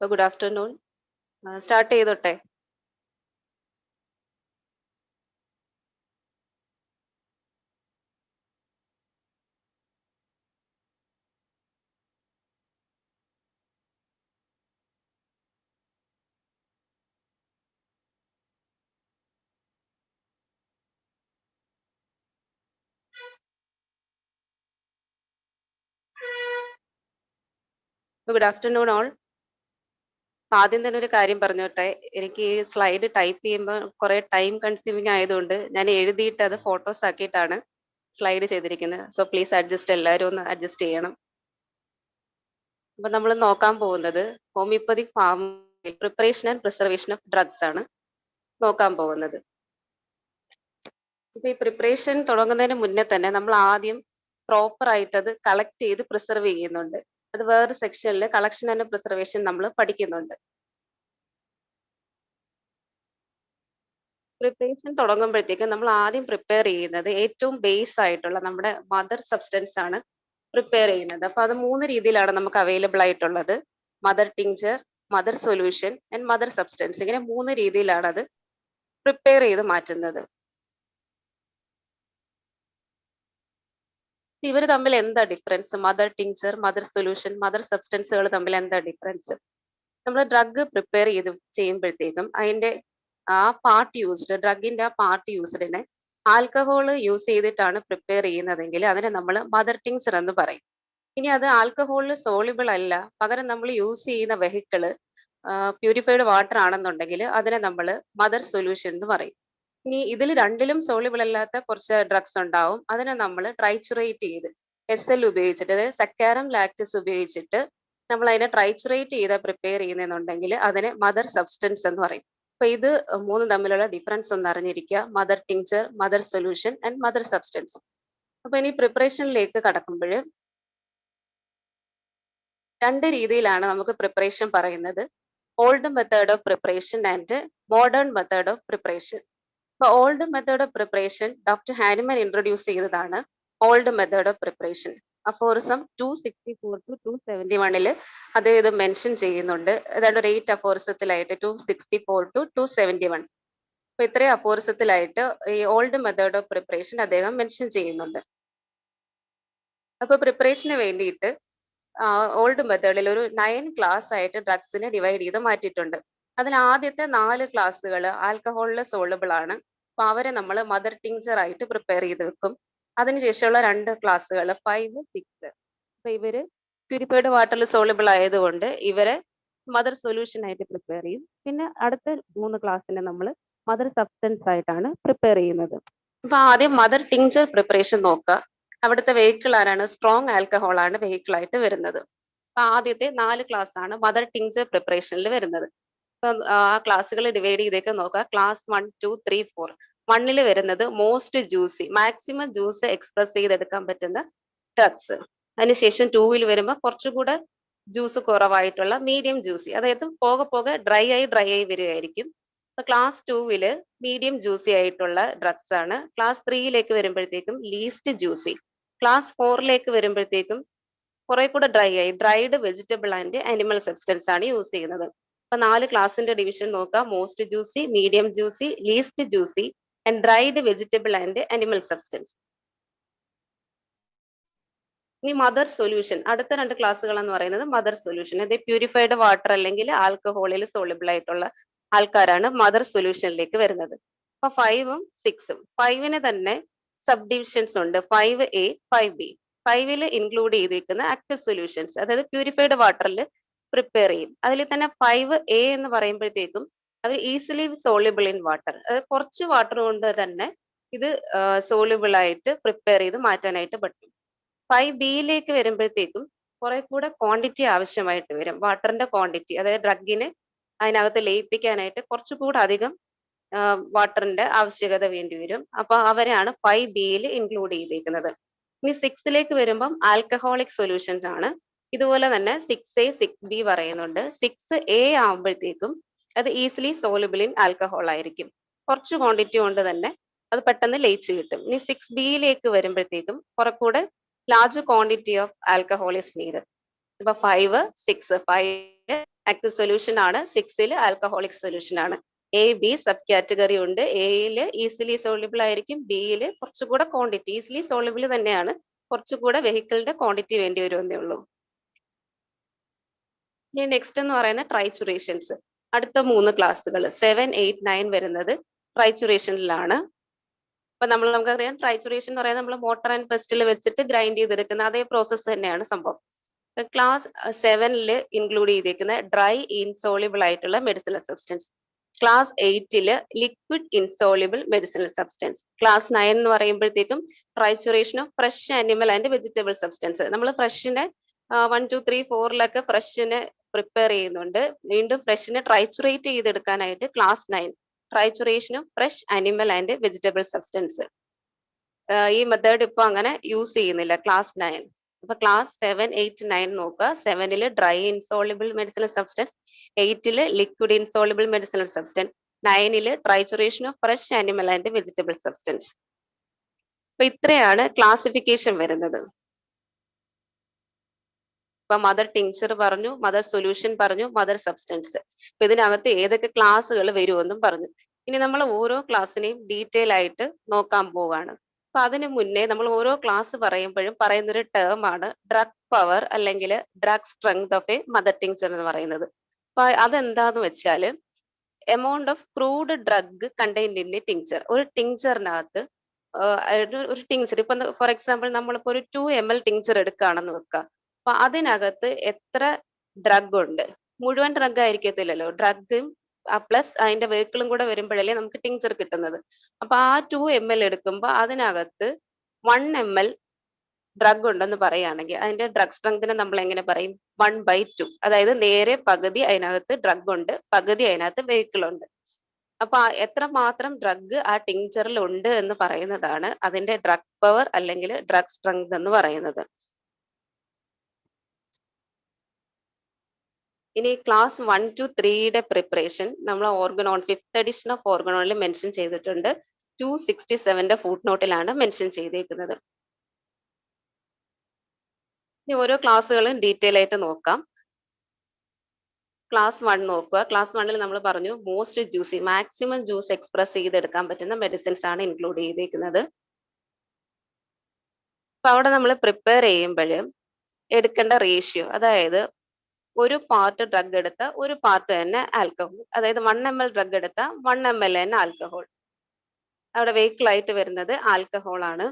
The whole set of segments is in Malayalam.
Good afternoon. സ്റ്റാർട്ട് ചെയ്തോട്ടെ? Good afternoon all. ആദ്യം തന്നെ ഒരു കാര്യം പറഞ്ഞോട്ടെ, എനിക്ക് ഈ സ്ലൈഡ് ടൈപ്പ് ചെയ്യുമ്പോൾ കുറെ ടൈം കൺസ്യൂമിങ് ആയതുകൊണ്ട് ഞാൻ എഴുതിയിട്ട് അത് ഫോട്ടോസ് ആക്കിയിട്ടാണ് സ്ലൈഡ് ചെയ്തിരിക്കുന്നത്. സോ പ്ലീസ് അഡ്ജസ്റ്റ്, എല്ലാവരും ഒന്ന് അഡ്ജസ്റ്റ് ചെയ്യണം. അപ്പൊ നമ്മൾ നോക്കാൻ പോകുന്നത് homoeopathic farm preparation and preservation of drugs ആണ് നോക്കാൻ പോകുന്നത്. ഇപ്പൊ ഈ പ്രിപ്പറേഷൻ തുടങ്ങുന്നതിന് മുന്നേ തന്നെ നമ്മൾ ആദ്യം പ്രോപ്പർ ആയിട്ട് അത് കളക്ട് ചെയ്ത് പ്രിസർവ് ചെയ്യുന്നുണ്ട്. അത് വേറെ സെക്ഷനിൽ കളക്ഷൻ ആൻഡ് പ്രിസർവേഷൻ നമ്മൾ പഠിക്കുന്നുണ്ട്. പ്രിപ്പറേഷൻ തുടങ്ങുമ്പോഴത്തേക്കും നമ്മൾ ആദ്യം പ്രിപ്പയർ ചെയ്യുന്നത് ഏറ്റവും ബേസ് ആയിട്ടുള്ള നമ്മുടെ മദർ സബ്സ്റ്റൻസ് ആണ് പ്രിപ്പയർ ചെയ്യുന്നത്. അപ്പൊ അത് 3 രീതിയിലാണ് നമുക്ക് അവൈലബിൾ ആയിട്ടുള്ളത്: mother tincture, mother solution and mother substance. ഇങ്ങനെ 3 രീതിയിലാണ് അത് പ്രിപ്പയർ ചെയ്ത് മാറ്റുന്നത്. ഇവർ തമ്മിൽ എന്താ difference? Mother tincture, mother solution, mother സബ്സ്റ്റൻസുകൾ തമ്മിൽ എന്താ ഡിഫറൻസ്? നമ്മൾ ഡ്രഗ് പ്രിപ്പയർ ചെയ്യുമ്പോഴത്തേക്കും അതിന്റെ ആ പാർട്ട് യൂസ്ഡ്, ഡ്രഗിന്റെ ആ പാർട്ട് യൂസ്ഡിനെ ആൽക്കഹോൾ യൂസ് ചെയ്തിട്ടാണ് പ്രിപ്പയർ ചെയ്യുന്നതെങ്കിൽ അതിനെ നമ്മൾ മദർ ടിങ്ചർ എന്ന് പറയും. ഇനി അത് ആൽക്കഹോളിൽ സോളിബിൾ അല്ല, പകരം നമ്മൾ യൂസ് ചെയ്യുന്ന വെഹിക്കിള് പ്യൂരിഫൈഡ് വാട്ടർ ആണെന്നുണ്ടെങ്കിൽ അതിനെ നമ്മൾ മദർ സൊല്യൂഷൻ എന്ന് പറയും. ഇനി ഇതിൽ രണ്ടിലും സോളിബിൾ അല്ലാത്ത കുറച്ച് ഡ്രഗ്സ് ഉണ്ടാവും, അതിനെ നമ്മൾ ട്രൈച്ചുറേറ്റ് ചെയ്ത് SL ഉപയോഗിച്ചിട്ട്, അതായത് സക്കാരം ലാക്ടസ് ഉപയോഗിച്ചിട്ട് നമ്മൾ അതിനെ ട്രൈച്ചുറേറ്റ് ചെയ്ത് പ്രിപ്പയർ ചെയ്യുന്നുണ്ടെങ്കിൽ അതിനെ മദർ സബ്സ്റ്റൻസ് എന്ന് പറയും. അപ്പൊ ഇത് 3 തമ്മിലുള്ള ഡിഫറൻസ് ഒന്ന് അറിഞ്ഞിരിക്കുക: mother tincture, mother solution and mother substance. അപ്പൊ ഇനി പ്രിപ്പറേഷനിലേക്ക് കടക്കുമ്പോൾ 2 രീതിയിലാണ് നമുക്ക് പ്രിപ്പറേഷൻ പറയുന്നത്: old method of preparation and modern method of preparation. അപ്പൊ old method of preparation doctor Hahnemann introduce ചെയ്തതാണ്. Old method of preparation aphorism 264 to 271 അദ്ദേഹം ഇത് മെൻഷൻ ചെയ്യുന്നുണ്ട്. ഏതാണ്ട് ഒരു 8 അഫോറിസത്തിലായിട്ട് 264 to 271. അപ്പൊ ഇത്രയും അഫോറിസത്തിലായിട്ട് ഈ ഓൾഡ് മെത്തേഡ് ഓഫ് പ്രിപ്പറേഷൻ അദ്ദേഹം മെൻഷൻ ചെയ്യുന്നുണ്ട്. അപ്പൊ പ്രിപ്പറേഷന് വേണ്ടിയിട്ട് ഓൾഡ് മെത്തേഡിൽ ഒരു 9 ക്ലാസ് ആയിട്ട് ഡ്രഗ്സിനെ ഡിവൈഡ് ചെയ്ത് മാറ്റിയിട്ടുണ്ട്. അതിൽ ആദ്യത്തെ 4 ക്ലാസ്സുകൾ ആൽക്കഹോളിൽ സോളബിൾ ആണ്. അപ്പൊ അവരെ നമ്മൾ മദർ ടിങ്ചർ ആയിട്ട് പ്രിപ്പയർ ചെയ്ത് വെക്കും. അതിനുശേഷമുള്ള 2 ക്ലാസ്സുകൾ 5, 6, അപ്പൊ ഇവര് പ്യൂരിഫൈഡ് വാട്ടറിൽ സോളബിൾ ആയതുകൊണ്ട് ഇവരെ മദർ സൊല്യൂഷൻ ആയിട്ട് പ്രിപ്പയർ ചെയ്യും. പിന്നെ അടുത്ത 3 ക്ലാസ്സിനെ നമ്മൾ മദർ സബ്സ്റ്റൻസ് ആയിട്ടാണ് പ്രിപ്പയർ ചെയ്യുന്നത്. അപ്പൊ ആദ്യം മദർ ടിങ്ചർ പ്രിപ്പറേഷൻ നോക്കുക. അവിടുത്തെ വെഹിക്കിൾ ആരാണ്? സ്ട്രോങ് ആൽക്കഹോൾ ആണ് വെഹിക്കിൾ ആയിട്ട് വരുന്നത്. അപ്പൊ ആദ്യത്തെ 4 ക്ലാസ് ആണ് മദർ ടിങ്ചർ പ്രിപ്പറേഷനിൽ വരുന്നത്. ഇപ്പൊ ആ ക്ലാസ്സുകൾ ഡിവൈഡ് ചെയ്തേക്ക് നോക്കുക. ക്ലാസ് 1, 2, 3, 4. 1 വരുന്നത് most juicy, maximum juice express ചെയ്തെടുക്കാൻ പറ്റുന്ന ഡ്രഗ്സ്. അതിനുശേഷം 2 വരുമ്പോൾ കുറച്ചുകൂടെ ജ്യൂസ് കുറവായിട്ടുള്ള മീഡിയം ജ്യൂസി, അതായത് പോകെ പോകെ ഡ്രൈ ആയി വരികയായിരിക്കും. അപ്പൊ ക്ലാസ് 2 മീഡിയം ജ്യൂസി ആയിട്ടുള്ള ഡ്രഗ്സ് ആണ്. ക്ലാസ് 3 വരുമ്പോഴത്തേക്കും ലീസ്റ്റ് ജ്യൂസി. ക്ലാസ് 4 വരുമ്പോഴത്തേക്കും കുറെ കൂടെ dried vegetable and animal substance ആണ് യൂസ് ചെയ്യുന്നത്. അപ്പൊ 4 ക്ലാസിന്റെ ഡിവിഷൻ നോക്കാം: most juicy, medium juicy, least juicy and dried vegetable and animal substance. ഇനി മദർ സൊല്യൂഷൻ, അടുത്ത 2 ക്ലാസ്സുകൾ എന്ന് പറയുന്നത് മദർ സൊല്യൂഷൻ. അത് പ്യൂരിഫൈഡ് വാട്ടർ അല്ലെങ്കിൽ ആൽക്കഹോളിൽ സോളിബിൾ ആയിട്ടുള്ള ആൾക്കാരാണ് മദർ സൊല്യൂഷനിലേക്ക് വരുന്നത്. അപ്പൊ 5ഉം 6ഉം 5ന് തന്നെ സബ് ഡിവിഷൻസ് ഉണ്ട്: 5A, 5B. 5ൽ ഇൻക്ലൂഡ് ചെയ്തിരിക്കുന്ന ആക്റ്റീവ് സൊല്യൂഷൻസ്, അതായത് പ്യൂരിഫൈഡ് വാട്ടറിൽ പ്രിപ്പയർ ചെയ്യും. അതിൽ തന്നെ 5A എന്ന് പറയുമ്പോഴത്തേക്കും അവർ ഈസിലി സോളിബിൾ ഇൻ വാട്ടർ, അതായത് കുറച്ച് വാട്ടർ കൊണ്ട് തന്നെ ഇത് സോളിബിൾ ആയിട്ട് പ്രിപ്പയർ ചെയ്ത് മാറ്റാനായിട്ട് പറ്റും. 5Bയിലേക്ക് വരുമ്പോഴത്തേക്കും കുറെ കൂടെ ക്വാണ്ടിറ്റി ആവശ്യമായിട്ട് വരും. വാട്ടറിന്റെ ക്വാണ്ടിറ്റി, അതായത് ഡ്രഗിന് അതിനകത്ത് ലയിപ്പിക്കാനായിട്ട് കുറച്ചുകൂടെ അധികം വാട്ടറിന്റെ ആവശ്യകത വേണ്ടി വരും. അപ്പൊ അവരെയാണ് 5Bയിൽ ഇൻക്ലൂഡ് ചെയ്തിരിക്കുന്നത്. ഇനി 6ലേക്ക് വരുമ്പം ആൽക്കഹോളിക് സൊല്യൂഷൻസ് ആണ്. ഇതുപോലെ തന്നെ 6A, 6B പറയുന്നുണ്ട്. 6A ആവുമ്പോഴത്തേക്കും അത് ഈസിലി സോളിബിൾ ഇൻ ആൽക്കഹോൾ ആയിരിക്കും. കുറച്ച് ക്വാണ്ടിറ്റി കൊണ്ട് തന്നെ അത് പെട്ടെന്ന് ലയിച്ച് കിട്ടും. ഇനി 6Bയിലേക്ക് വരുമ്പോഴത്തേക്കും കുറെ കൂടെ large quantity of alcohol is need. ഇപ്പൊ 5, 6, 5 ആക്റ്റീവ് സൊല്യൂഷൻ ആണ്, 6 ആൽക്കഹോളിക് സൊല്യൂഷൻ ആണ്. എ ബി സബ് കാറ്റഗറി ഉണ്ട്. എയിൽ ഈസിലി സോളിബിൾ ആയിരിക്കും, ബിയിൽ കുറച്ചുകൂടെ ക്വാണ്ടിറ്റി, ഈസിലി സോളിബിൾ തന്നെയാണ്, കുറച്ചുകൂടെ വെഹിക്കിളിന്റെ ക്വാണ്ടിറ്റി വേണ്ടി വരുമെന്നേ ഉള്ളൂ. ഇനി നെക്സ്റ്റ് എന്ന് പറയുന്നത് ട്രൈച്ചുറേഷൻസ്. അടുത്ത 3 ക്ലാസ്സുകൾ 7, 8, 9 വരുന്നത് ട്രൈച്ചുറേഷനിലാണ്. അപ്പൊ നമുക്കറിയാം ട്രൈച്ചുറേഷൻ എന്ന് പറയുന്നത് നമ്മൾ മോട്ടർ ആൻഡ് പെസ്റ്റിൽ വെച്ചിട്ട് ഗ്രൈൻഡ് ചെയ്തെടുക്കുന്ന അതേ പ്രോസസ്സ് തന്നെയാണ് സംഭവം. ക്ലാസ് 7 ഇൻക്ലൂഡ് ചെയ്തിരിക്കുന്ന ഡ്രൈ ഇൻസോളിബിൾ ആയിട്ടുള്ള medicinal substance. Class 8 liquid insoluble medicinal substance. Class 9 എന്ന് പറയുമ്പോഴത്തേക്കും trituration of fresh animal and vegetable substance. നമ്മൾ ഫ്രഷിനെ 1, 2, 3, 4 ഫ്രഷിനെ പ്രിപ്പയർ ചെയ്യുന്നുണ്ട്. വീണ്ടും ഫ്രഷിനെ ട്രൈച്ചുറേറ്റ് ചെയ്തെടുക്കാനായിട്ട് class 9 trituration of fresh animal and vegetable substance. ഈ മെത്തേഡ് ഇപ്പൊ അങ്ങനെ യൂസ് ചെയ്യുന്നില്ല ക്ലാസ് 9. അപ്പൊ ക്ലാസ് 7, 8, 9 നോക്കുക. 7 dry insoluble medicinal substance, 8 liquid insoluble medicinal substance, 9 trituration of fresh animal and vegetable substance. അപ്പൊ ഇത്രയാണ് ക്ലാസിഫിക്കേഷൻ വരുന്നത്. ഇപ്പൊ മദർ ടിങ്ചർ പറഞ്ഞു, മദർ സൊല്യൂഷൻ പറഞ്ഞു, മദർ സബ്സ്റ്റൻസ്. അപ്പൊ ഇതിനകത്ത് ഏതൊക്കെ ക്ലാസ്സുകൾ വരുമെന്നും പറഞ്ഞു. ഇനി നമ്മൾ ഓരോ ക്ലാസ്സിനെയും ഡീറ്റെയിൽ ആയിട്ട് നോക്കാൻ പോവുകയാണ്. അപ്പൊ അതിനു മുന്നേ നമ്മൾ ഓരോ ക്ലാസ് പറയുമ്പോഴും പറയുന്നൊരു ടേം ആണ് ഡ്രഗ് പവർ അല്ലെങ്കിൽ drug strength of A mother tincture എന്ന് പറയുന്നത്. അപ്പൊ അതെന്താന്ന് വെച്ചാൽ amount of crude drug contained in A tincture. ഒരു ടിങ്ചറിനകത്ത് ഒരു ടിങ്ചർ ഇപ്പൊ ഫോർ എക്സാമ്പിൾ നമ്മളിപ്പോ ഒരു 2 ml ടിങ്ചർ എടുക്കുകയാണെന്ന് വെക്കുക. അപ്പൊ അതിനകത്ത് എത്ര ഡ്രഗ് ഉണ്ട്? മുഴുവൻ ഡ്രഗ് ആയിരിക്കത്തില്ലല്ലോ, ഡ്രഗും പ്ലസ് അതിന്റെ വെഹിക്കിളും കൂടെ വരുമ്പോഴല്ലേ നമുക്ക് ടിങ്ചർ കിട്ടുന്നത്. അപ്പൊ ആ 2 ml എടുക്കുമ്പോൾ അതിനകത്ത് 1 ml ഡ്രഗ് ഉണ്ടെന്ന് പറയുകയാണെങ്കിൽ അതിന്റെ ഡ്രഗ് സ്ട്രെങ്തിനെ നമ്മൾ എങ്ങനെ പറയും? 1/2. അതായത് നേരെ പകുതി അതിനകത്ത് ഡ്രഗ് ഉണ്ട്, പകുതി അതിനകത്ത് വെഹിക്കിൾ ഉണ്ട്. അപ്പൊ എത്ര മാത്രം ഡ്രഗ് ആ ടിങ്ചറിൽ ഉണ്ട് എന്ന് പറയുന്നതാണ് അതിന്റെ ഡ്രഗ് പവർ അല്ലെങ്കിൽ ഡ്രഗ് സ്ട്രെങ്ത് എന്ന് പറയുന്നത്. ഇനി ക്ലാസ് 1 to 3 പ്രിപ്പറേഷൻ നമ്മൾ ഓർഗനോൺ 5th എഡിഷൻ ഓഫ് ഓർഗനോണിൽ മെൻഷൻ ചെയ്തിട്ടുണ്ട്. 267 ഫുട് നോട്ടിലാണ് മെൻഷൻ ചെയ്തേക്കുന്നത്. ഇനി ഓരോ ക്ലാസ്സുകളും ഡീറ്റെയിൽ ആയിട്ട് നോക്കാം. ക്ലാസ് 1 നോക്കുക. ക്ലാസ് 1 നമ്മൾ പറഞ്ഞു most juicy, maximum juice express ചെയ്തെടുക്കാൻ പറ്റുന്ന മെഡിസിൻസ് ആണ് ഇൻക്ലൂഡ് ചെയ്തേക്കുന്നത്. അപ്പൊ അവിടെ നമ്മൾ പ്രിപ്പയർ ചെയ്യുമ്പോൾ എടുക്കേണ്ട റേഷ്യോ, അതായത് ഒരു പാർട്ട് ഡ്രഗ് എടുത്ത ഒരു പാർട്ട് തന്നെ ആൽക്കഹോൾ, അതായത് 1 ml ഡ്രഗ് എടുത്ത 1 ml തന്നെ ആൽക്കഹോൾ. അവിടെ വെഹിക്കിൾ ആയിട്ട് വരുന്നത് ആൽക്കഹോൾ ആണ്.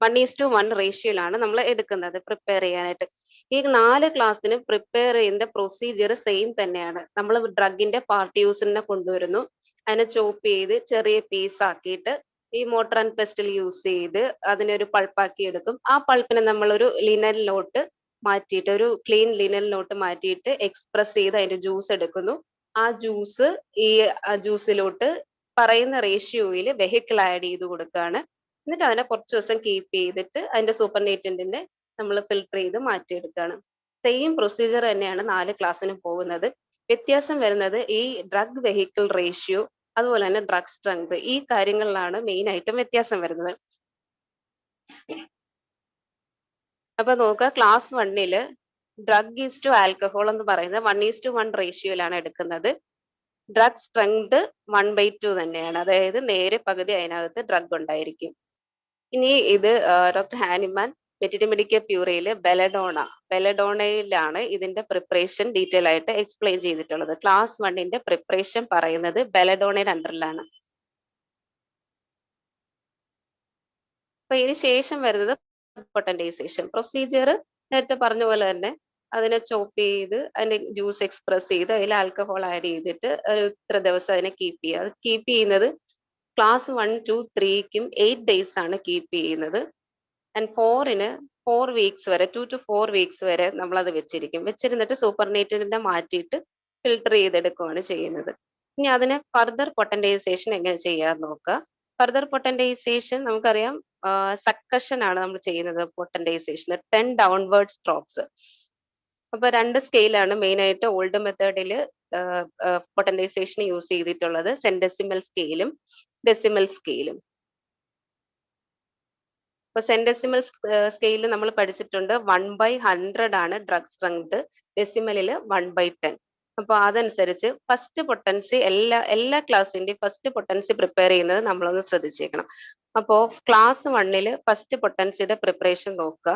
1:1 റേഷ്യോയിലാണ് നമ്മൾ എടുക്കുന്നത് പ്രിപ്പയർ ചെയ്യാനായിട്ട്. ഈ 4 ക്ലാസ്സിനും പ്രിപ്പയർ ചെയ്യുന്ന പ്രൊസീജിയർ സെയിം തന്നെയാണ്. നമ്മൾ ഡ്രഗിന്റെ പാർട്ടിയൂസിനെ കൊണ്ടുവരുന്നു, അതിനെ ചോപ്പ് ചെയ്ത് ചെറിയ പീസ് ആക്കിയിട്ട് ഈ മോട്ടർ ആൻഡ് പെസ്റ്റിൽ യൂസ് ചെയ്ത് അതിനൊരു പൾപ്പാക്കി എടുക്കും. ആ പൾപ്പിനെ നമ്മളൊരു ലിനലിലോട്ട് മാറ്റിയിട്ട്, ഒരു ക്ലീൻ ലിനലിലോട്ട് മാറ്റിയിട്ട് എക്സ്പ്രസ് ചെയ്ത് അതിന്റെ ജ്യൂസ് എടുക്കുന്നു. ആ ജ്യൂസ് ഈ ജ്യൂസിലോട്ട് പറയുന്ന റേഷ്യോയിൽ വെഹിക്കിൾ ആഡ് ചെയ്ത് കൊടുക്കുകയാണ്. എന്നിട്ട് അതിനെ കുറച്ച് ദിവസം കീപ്പ് ചെയ്തിട്ട് അതിന്റെ സൂപ്പർ നേറ്റന്റിനെ നമ്മൾ ഫിൽട്ടർ ചെയ്ത് മാറ്റിയെടുക്കുകയാണ്. സെയിം പ്രൊസീജിയർ തന്നെയാണ് 4 ക്ലാസ്സിനും പോകുന്നത്. വ്യത്യാസം വരുന്നത് ഈ ഡ്രഗ് വെഹിക്കിൾ റേഷ്യോ, അതുപോലെ തന്നെ ഡ്രഗ് സ്ട്രെങ്ത്, ഈ കാര്യങ്ങളിലാണ് മെയിൻ ആയിട്ടും വ്യത്യാസം വരുന്നത്. അപ്പൊ നോക്കുക, class 1 drug is to alcohol എന്ന് പറയുന്നത് 1:1 റേഷ്യോയിലാണ് എടുക്കുന്നത്. ഡ്രഗ് സ്ട്രെങ്ത് 1/2 തന്നെയാണ്, അതായത് നേരെ പകുതി അതിനകത്ത് ഡ്രഗ് ഉണ്ടായിരിക്കും. ഇനി ഇത് ഡോക്ടർ ഹാനിമാൻ മെറ്റിമെഡിക്ക പ്യൂറയില് ബെലഡോണയിലാണ് ഇതിന്റെ പ്രിപ്പറേഷൻ ഡീറ്റെയിൽ ആയിട്ട് എക്സ്പ്ലെയിൻ ചെയ്തിട്ടുള്ളത്. ക്ലാസ് 1 പ്രിപ്പറേഷൻ പറയുന്നത് ബെലഡോണയുടെ അണ്ടറിലാണ്. അപ്പൊ ഇതിന് ശേഷം വരുന്നത് പൊട്ടന്റൈസേഷൻ പ്രൊസീജിയർ. നേരത്തെ പറഞ്ഞ പോലെ തന്നെ അതിനെ ചോപ്പ് ചെയ്ത് അതിന്റെ ജ്യൂസ് എക്സ്പ്രസ് ചെയ്ത് അതിൽ ആൽക്കഹോൾ ആഡ് ചെയ്തിട്ട് ഒരു ഇത്ര ദിവസം അതിനെ കീപ്പ് ചെയ്യുക. അത് കീപ്പ് ചെയ്യുന്നത് ക്ലാസ് 1, 2, 3ക്കും 8 days ആണ് കീപ്പ് ചെയ്യുന്നത്. ആൻഡ് 4ന് 4 weeks വരെ, 2 to 4 weeks വരെ നമ്മൾ അത് വെച്ചിരുന്നിട്ട് സൂപ്പർനേറ്റിനെ മാറ്റിയിട്ട് ഫിൽട്ടർ ചെയ്തെടുക്കുകയാണ് ചെയ്യുന്നത്. ഇനി അതിന് ഫർദർ പൊട്ടന്റൈസേഷൻ എങ്ങനെ ചെയ്യാന്ന് നോക്കുക. ഫർദർ പൊട്ടന്റൈസേഷൻ നമുക്കറിയാം, സക്കഷൻ ആണ് നമ്മൾ ചെയ്യുന്നത്. പൊട്ടന്റൈസേഷൻ 10 downward strokes. അപ്പൊ 2 സ്കെയിലാണ് മെയിൻ ആയിട്ട് ഓൾഡ് മെത്തേഡിൽ പൊട്ടന്റൈസേഷൻ യൂസ് ചെയ്തിട്ടുള്ളത്, സെന്റെസിമൽ സ്കെയിലും ഡെസിമൽ സ്കെയിലും. ഇപ്പൊ സെന്റസിമൽ സ്കെയിലിൽ നമ്മൾ പഠിച്ചിട്ടുണ്ട് 1/100 ആണ് ഡ്രഗ് സ്ട്രെങ്ത്, ഡെസിമലിൽ 1/10. അപ്പൊ അതനുസരിച്ച് ഫസ്റ്റ് പൊട്ടൻസി എല്ലാ ക്ലാസ്സിന്റെയും ഫസ്റ്റ് പൊട്ടൻസി പ്രിപ്പയർ ചെയ്യുന്നത് നമ്മളൊന്ന് ശ്രദ്ധിച്ചേക്കണം. അപ്പോ ക്ലാസ് 1 ഫസ്റ്റ് പൊട്ടൻസിയുടെ പ്രിപ്പറേഷൻ നോക്കുക.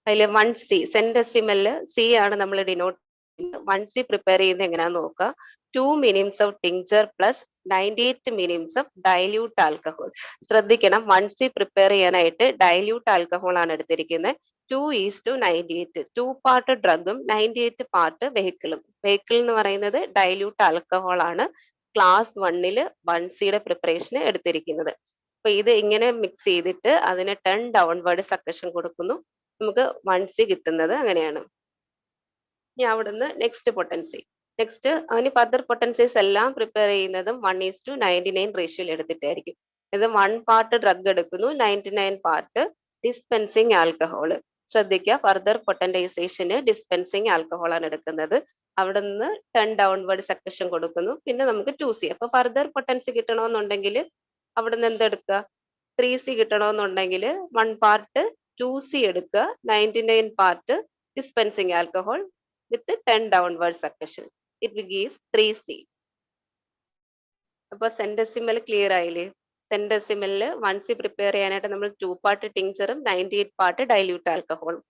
അതിൽ 1C സെന്റസിമലില് C ആണ് നമ്മൾ ഡിനോട്ട് ചെയ്യുന്നത്. 1C പ്രിപ്പയർ ചെയ്യുന്നത് എങ്ങനെയാന്ന് നോക്കുക. 2 minims of tincture plus 98 minims of dilute alcohol. ശ്രദ്ധിക്കണം, 1C പ്രിപ്പയർ ചെയ്യാനായിട്ട് ഡൈല്യൂട്ട് ആൽക്കഹോൾ ആണ് എടുത്തിരിക്കുന്നത്. 2:98, 2 പാർട്ട് ഡ്രഗും 98 പാർട്ട് വെഹിക്കിളും. വെഹിക്കിൾ എന്ന് പറയുന്നത് ഡൈല്യൂട്ട് ആൽക്കഹോൾ ആണ് ക്ലാസ് 1 1Cയുടെ പ്രിപ്പറേഷന് എടുത്തിരിക്കുന്നത്. അപ്പൊ ഇത് ഇങ്ങനെ മിക്സ് ചെയ്തിട്ട് അതിന് 10 ഡൗൺവേർഡ് സക്കഷൻ കൊടുക്കുന്നു. നമുക്ക് 1C കിട്ടുന്നത് അങ്ങനെയാണ്. ഇനി അവിടുന്ന് നെക്സ്റ്റ് പൊട്ടൻസി. നെക്സ്റ്റ് അതിന് ഫർദർ പൊട്ടൻസീസ് എല്ലാം പ്രിപ്പയർ ചെയ്യുന്നതും 1:99 റേഷ്യോയിൽ എടുത്തിട്ടായിരിക്കും. ഇത് 1 പാർട്ട് ഡ്രഗ് എടുക്കുന്നു, 99 പാർട്ട് ഡിസ്പെൻസിങ് ആൽക്കഹോൾ. ശ്രദ്ധിക്കുക, ഫർദർ പൊട്ടൻറ്റൈസേഷന് ഡിസ്പെൻസിങ് ആൽക്കഹോൾ ആണ് എടുക്കുന്നത്. അവിടെ നിന്ന് 10 ഡൗൺവേർഡ് സക്കഷൻ കൊടുക്കുന്നു. പിന്നെ നമുക്ക് 2C. അപ്പൊ ഫർദർ പൊട്ടൻസി കിട്ടണമെന്നുണ്ടെങ്കിൽ അവിടെ നിന്ന് എന്തെടുക്കുക, 3C കിട്ടണമെന്നുണ്ടെങ്കിൽ 1 പാർട്ട് 2C എടുക്കുക, 99 part dispensing alcohol with 10 downward succession. It gives 3C. അപ്പൊ സെന്റസിമൽ ക്ലിയർ ആയില്ലേ? സെന്റസിമലില് 1C പ്രിപ്പയർ ചെയ്യാനായിട്ട് നമ്മൾ 2 പാർട്ട് ടിങ്ചറും 98 പാർട്ട് ഡൈല്യൂട്ട് ആൽക്കഹോളും.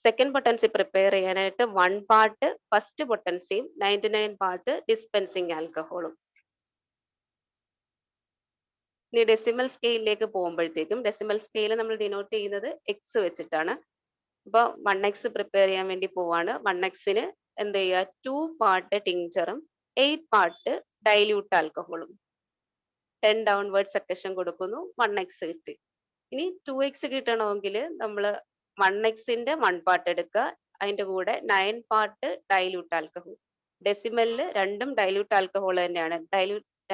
സെക്കൻഡ് പൊട്ടൻസി പ്രിപ്പയർ ചെയ്യാനായിട്ട് 1 പാർട്ട് ഫസ്റ്റ് പൊട്ടൻസിയും 99 പാർട്ട് ഡിസ്പെൻസിങ് ആൽക്കഹോളും. ഇനി ഡെസിമൽ സ്കെയിലിലേക്ക് പോകുമ്പോഴത്തേക്കും ഡെസിമൽ സ്കെയിൽ നമ്മൾ ഡിനോട്ട് ചെയ്യുന്നത് എക്സ് വെച്ചിട്ടാണ്. അപ്പൊ 1X പ്രിപ്പയർ ചെയ്യാൻ വേണ്ടി പോവാണ്. 1Xന് എന്ത് ചെയ്യുക, 2 പാർട്ട് ടിങ്ചറും 8 പാർട്ട് ഡൈല്യൂട്ട് ആൽക്കഹോളും. 10 ഡൗൺവേർഡ് സക്കഷൻ കൊടുക്കുന്നു, 1X കിട്ടി. ഇനി 2X കിട്ടണമെങ്കിൽ നമ്മൾ 1Xന്റെ 1 പാർട്ട് എടുക്കുക, അതിന്റെ കൂടെ 9 പാർട്ട് ഡൈല്യൂട്ട് ആൽക്കഹോൾ. ഡെസിമലിൽ രണ്ടും ഡൈല്യൂട്ട് ആൽക്കഹോൾ തന്നെയാണ്.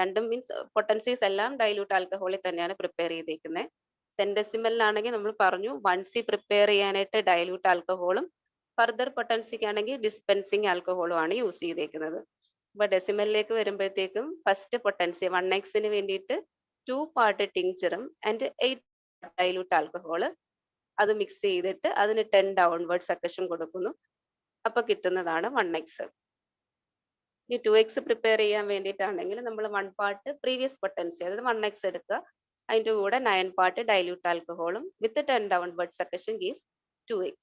രണ്ടും മീൻസ് പൊട്ടൻസീസ് എല്ലാം ഡൈല്യൂട്ട് ആൽക്കഹോളിൽ തന്നെയാണ് പ്രിപ്പയർ ചെയ്തേക്കുന്നത്. സെന്റസിമലിനാണെങ്കിൽ നമ്മൾ പറഞ്ഞു 1C പ്രിപ്പയർ ചെയ്യാനായിട്ട് ഡൈല്യൂട്ട് ആൽക്കഹോളും ഫർദർ പൊട്ടൻസിക്ക് ആണെങ്കിൽ ഡിസ്പെൻസിങ് ആൽക്കഹോളും ആണ് യൂസ് ചെയ്തേക്കുന്നത്. അപ്പൊ ഡെസിമലിലേക്ക് വരുമ്പോഴത്തേക്കും ഫസ്റ്റ് പൊട്ടൻസി 1Xന് വേണ്ടിയിട്ട് 2 പാർട്ട് ടിങ്ചറും ആൻഡ് 8 ഡൈല്യൂട്ട് ആൽക്കഹോൾ അത് മിക്സ് ചെയ്തിട്ട് അതിന് 10 ഡൗൺവേർഡ് സക്കഷൻ കൊടുക്കുന്നു. അപ്പൊ കിട്ടുന്നതാണ് 1X. ഈ 2X പ്രിപ്പയർ ചെയ്യാൻ വേണ്ടിയിട്ടാണെങ്കിൽ നമ്മൾ 1 പാർട്ട് പ്രീവിയസ് പൊട്ടൻസി അതായത് 1X എടുക്കുക, അതിന്റെ കൂടെ 9 പാർട്ട് ഡൈല്യൂട്ട് ആൽക്കഹോളും വിത്ത് 10 ഡൗൺവേർഡ് സക്കഷൻ ഗീവ്സ് 2X.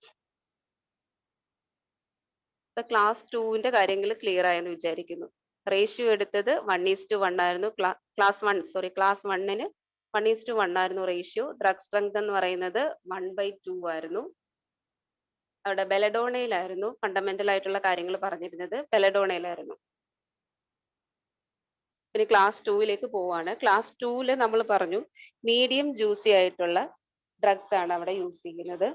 ഇപ്പൊ ക്ലാസ് 2ന്റെ കാര്യങ്ങൾ ക്ലിയർ ആയെന്ന് വിചാരിക്കുന്നു. റേഷ്യോ എടുത്തത് 1:1 ആയിരുന്നു. ക്ലാസ് 1ന് 1:1 ആയിരുന്നു റേഷ്യോ. ഡ്രഗ് സ്ട്രെങ്ത് എന്ന് പറയുന്നത് 1/2 ആയിരുന്നു. അവിടെ ബെലഡോണയിലായിരുന്നു ഫണ്ടമെന്റൽ ആയിട്ടുള്ള കാര്യങ്ങൾ പറഞ്ഞിരുന്നത്, ബെലഡോണയിലായിരുന്നു. പിന്നെ ക്ലാസ് 2ലേക്ക് പോവാണ്. ക്ലാസ് 2ല് നമ്മൾ പറഞ്ഞു മീഡിയം ജ്യൂസി ആയിട്ടുള്ള ഡ്രഗ്സ് ആണ് അവിടെ യൂസ് ചെയ്യുന്നത്.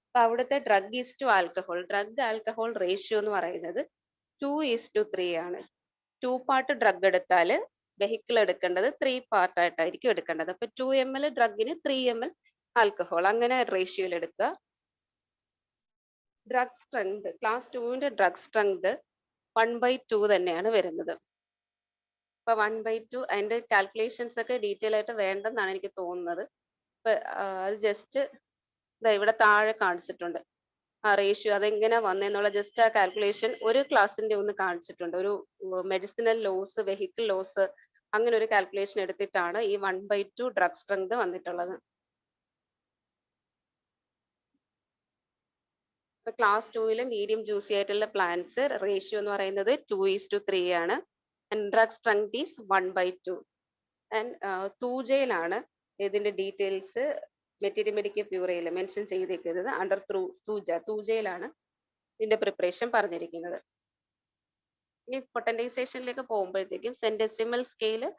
അപ്പൊ അവിടുത്തെ drug is to alcohol, drug alcohol ratio എന്ന് പറയുന്നത് 2:3 ആണ്. 2 പാർട്ട് ഡ്രഗ് എടുത്താൽ വെഹിക്കിൾ എടുക്കേണ്ടത് 3 പാർട്ട് ആയിട്ടായിരിക്കും എടുക്കേണ്ടത്. അപ്പൊ 2 ml ഡ്രഗിന് 3 ml ആൽക്കഹോൾ, അങ്ങനെ റേഷ്യോയിൽ എടുക്കുക. ഡ്രഗ് സ്ട്രെങ്ത് ക്ലാസ് 2ന്റെ ഡ്രഗ് സ്ട്രെങ്ത് 1/2 തന്നെയാണ് വരുന്നത്. ഇപ്പൊ 1/2 അതിന്റെ കാൽക്കുലേഷൻസ് ഒക്കെ ഡീറ്റെയിൽ ആയിട്ട് വേണ്ടെന്നാണ് എനിക്ക് തോന്നുന്നത്. ഇപ്പൊ അത് ജസ്റ്റ് ഇവിടെ താഴെ കാണിച്ചിട്ടുണ്ട് ആ റേഷ്യോ അതെങ്ങനെ വന്നെന്നുള്ള ജസ്റ്റ് ആ കാൽക്കുലേഷൻ ഒരു ക്ലാസ്സിന്റെ ഒന്ന് കാണിച്ചിട്ടുണ്ട്. ഒരു മെഡിസിനൽ ലോസ്, വെഹിക്കിൾ ലോസ്, അങ്ങനെ ഒരു കാൽക്കുലേഷൻ എടുത്തിട്ടാണ് ഈ 1/2 ഡ്രഗ് സ്ട്രെങ്ത് വന്നിട്ടുള്ളത്. ഇപ്പൊ ക്ലാസ് 2ലെ മീഡിയം ജ്യൂസി ആയിട്ടുള്ള പ്ലാന്റ്സ് റേഷ്യോ എന്ന് പറയുന്നത് 2:3 ആണ്. And drug strength is 1/2. ആൻഡ് തൂജയിലാണ് ഇതിന്റെ ഡീറ്റെയിൽസ് മെറ്റീരിയൽ പ്യൂറയിൽ മെൻഷൻ ചെയ്തിരിക്കുന്നത്. അണ്ടർ തൂജയിലാണ് ഇതിന്റെ പ്രിപ്പറേഷൻ പറഞ്ഞിരിക്കുന്നത്. ഇനി പൊട്ടൻറ്റൈസേഷനിലേക്ക് പോകുമ്പോഴത്തേക്കും സെന്റസിമൽ സ്കെയില്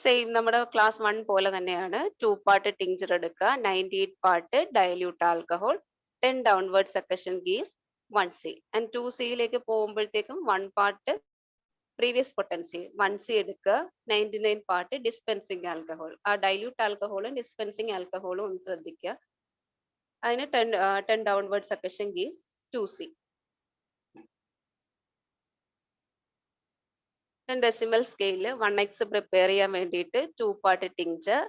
സെയിം നമ്മുടെ ക്ലാസ് 1 പോലെ തന്നെയാണ്. 2 പാർട്ട് ടിങ്ചർ എടുക്കുക, 98 part dilute alcohol, 10 downward succussion gives 1C. And 2Cയിലേക്ക് പോകുമ്പോഴത്തേക്കും 1 പാർട്ട് പ്രീവിയസ് പൊട്ടൻസി 1C എടുക്കുക, 99 പാർട്ട് ഡിസ്പെൻസിങ് ആൽക്കഹോൾ. ആ ഡൈല്യൂട്ട് ആൽക്കഹോളും ഡിസ്പെൻസിങ് ആൽക്കഹോളും ഒന്ന് ശ്രദ്ധിക്കുക. അതിന് 10 downward succussion gives 2C. Decimal സ്കെയിലിൽ 1X പ്രിപ്പയർ ചെയ്യാൻ വേണ്ടിയിട്ട് 2 part tincture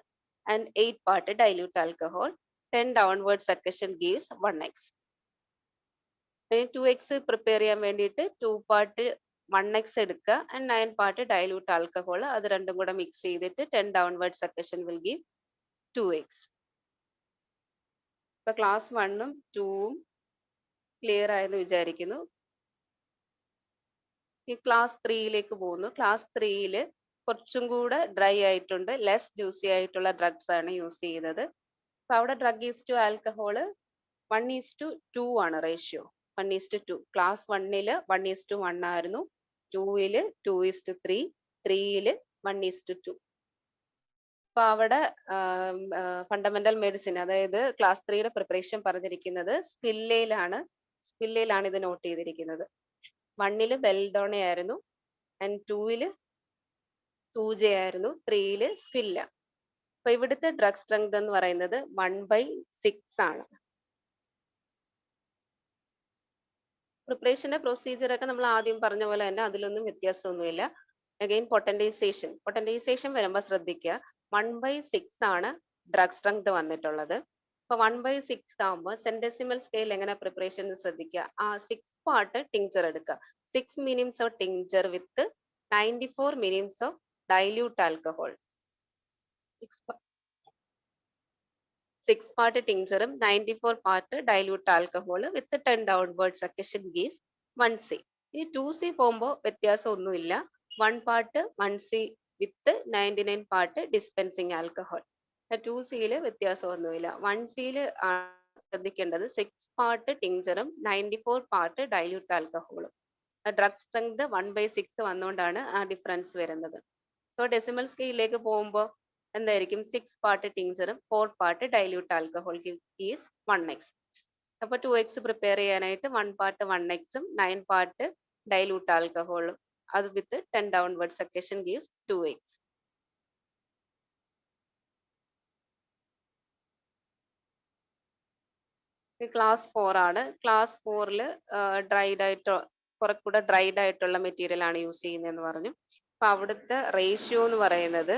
and 8 part dilute alcohol, 10 downward succussion gives 1x. 2x prepare ചെയ്യാൻ വേണ്ടിയിട്ട് 2 പാർട്ട് 1x എടുക്കുക ആൻഡ് 9 പാർട്ട് ഡൈല്യൂട്ട് ആൽക്കഹോൾ, അത് രണ്ടും കൂടെ മിക്സ് ചെയ്തിട്ട് 10 downward succussion will give 2x. ഇപ്പൊ ക്ലാസ് 1ഉം 2ഉം ക്ലിയർ ആയെന്ന് വിചാരിക്കുന്നു. ഈ ക്ലാസ് 3യിലേക്ക് പോകുന്നു. ക്ലാസ് 3യിൽ കുറച്ചും കൂടെ ഡ്രൈ ആയിട്ടുണ്ട്, ലെസ് ജ്യൂസി ആയിട്ടുള്ള ഡ്രഗ്സ് ആണ് യൂസ് ചെയ്യുന്നത്. അപ്പൊ അവിടെ ഡ്രഗ് ഈസ് ടു ആൽക്കഹോൾ 1:2 ആണ് റേഷ്യോ. 1:2. ക്ലാസ് 1ൽ 1:1 ആയിരുന്നു, 2ൽ 2:3, 3ൽ 1:2. അപ്പൊ അവിടെ ഫണ്ടമെന്റൽ മെഡിസിൻ, അതായത് ക്ലാസ് 3യുടെ പ്രിപ്പറേഷൻ പറഞ്ഞിരിക്കുന്നത് സ്പില്ലയിലാണ് ഇത് നോട്ട് ചെയ്തിരിക്കുന്നത്. 1ൽ ബെൽഡോണ ആയിരുന്നു ആൻഡ് 2ൽ സൂജ ആയിരുന്നു, 3ൽ സ്പില്ല. അപ്പൊ ഇവിടുത്തെ ഡ്രഗ് സ്ട്രെങ്ത് എന്ന് പറയുന്നത് 1/6 ആണ്. പ്രിപ്പറേഷന്റെ പ്രൊസീജിയർ ഒക്കെ നമ്മൾ ആദ്യം പറഞ്ഞ പോലെ തന്നെ, അതിലൊന്നും വ്യത്യാസമൊന്നുമില്ല. അഗൈൻ പൊട്ടന്റൈസേഷൻ വരുമ്പോൾ ശ്രദ്ധിക്കുക, 1/6 ആണ് ഡ്രഗ് സ്ട്രെങ്ത് വന്നിട്ടുള്ളത്. അപ്പൊ 1/6 ആകുമ്പോൾ സെന്റെസിമൽ സ്കെയിൽ എങ്ങനെ പ്രിപ്പറേഷൻ ശ്രദ്ധിക്കുക. 6 പാർട്ട് ടിങ്ചർ എടുക്കുക. 6 minutes of tincture with 94 minutes of dilute alcohol. 6 part ടിങ്ചറും 94 part dilute alcohol with 10 downward succussion gives 1c. ഇനി 2c പോകുമ്പോൾ വ്യത്യാസമൊന്നുമില്ല. 1 part 1c with 99 part dispensing alcohol. 2cയിൽ വ്യത്യാസമൊന്നുമില്ല. 1cയിൽ ശ്രദ്ധിക്കേണ്ടത് 6 പാർട്ട് ടിങ്ചറും 94 പാർട്ട് ഡൈല്യൂട്ട് ആൽക്കഹോളും. ഡ്രഗ് സ്ട്രെങ്ത് 1/6 വന്നുകൊണ്ടാണ് ആ ഡിഫറൻസ് വരുന്നത്. സോ ഡെസിമൽ സ്കെയിലിലേക്ക് പോകുമ്പോൾ എന്തായിരിക്കും? 6 പാർട്ട് ടിങ്ചറും 4 part dilute alcohol is 1x. അപ്പൊ 2x പ്രിപ്പയർ ചെയ്യാനായിട്ട് 1 പാർട്ട് 1xും 9 പാർട്ട് ഡൈല്യൂട്ട് ആൽക്കഹോളും, അത് with 10 downward succussion gives 2x. Class 4 ആണ്. ക്ലാസ് 4ൽ കുറെ കൂടെ ഡ്രൈഡ് ആയിട്ടുള്ള മെറ്റീരിയൽ ആണ് യൂസ് ചെയ്യുന്നതെന്ന് പറഞ്ഞു. അപ്പൊ അവിടുത്തെ റേഷ്യോ എന്ന് പറയുന്നത്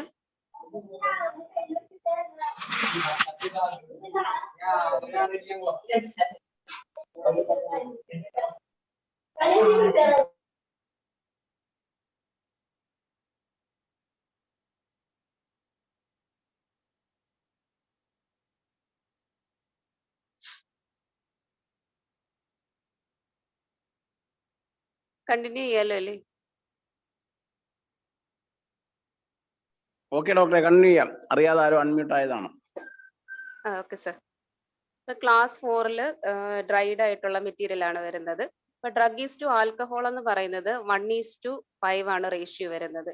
കണ്ടിന്യൂ ചെയ്യാലോ അല്ലേ? ഓക്കെ ഡോക്ടറെ, കണ്ടിന്യൂ ചെയ്യാം. അറിയാതെ ആരും അൺമ്യൂട്ട് ആയതാണ്. Okay sir. ഇപ്പൊ ക്ലാസ് 4ൽ ഡ്രൈഡ് ആയിട്ടുള്ള മെറ്റീരിയൽ ആണ് വരുന്നത്. ഇപ്പൊ ഡ്രഗ് ഈസ് ടു ആൽക്കഹോൾ എന്ന് പറയുന്നത് 1:5 ആണ് റേഷ്യോ വരുന്നത്.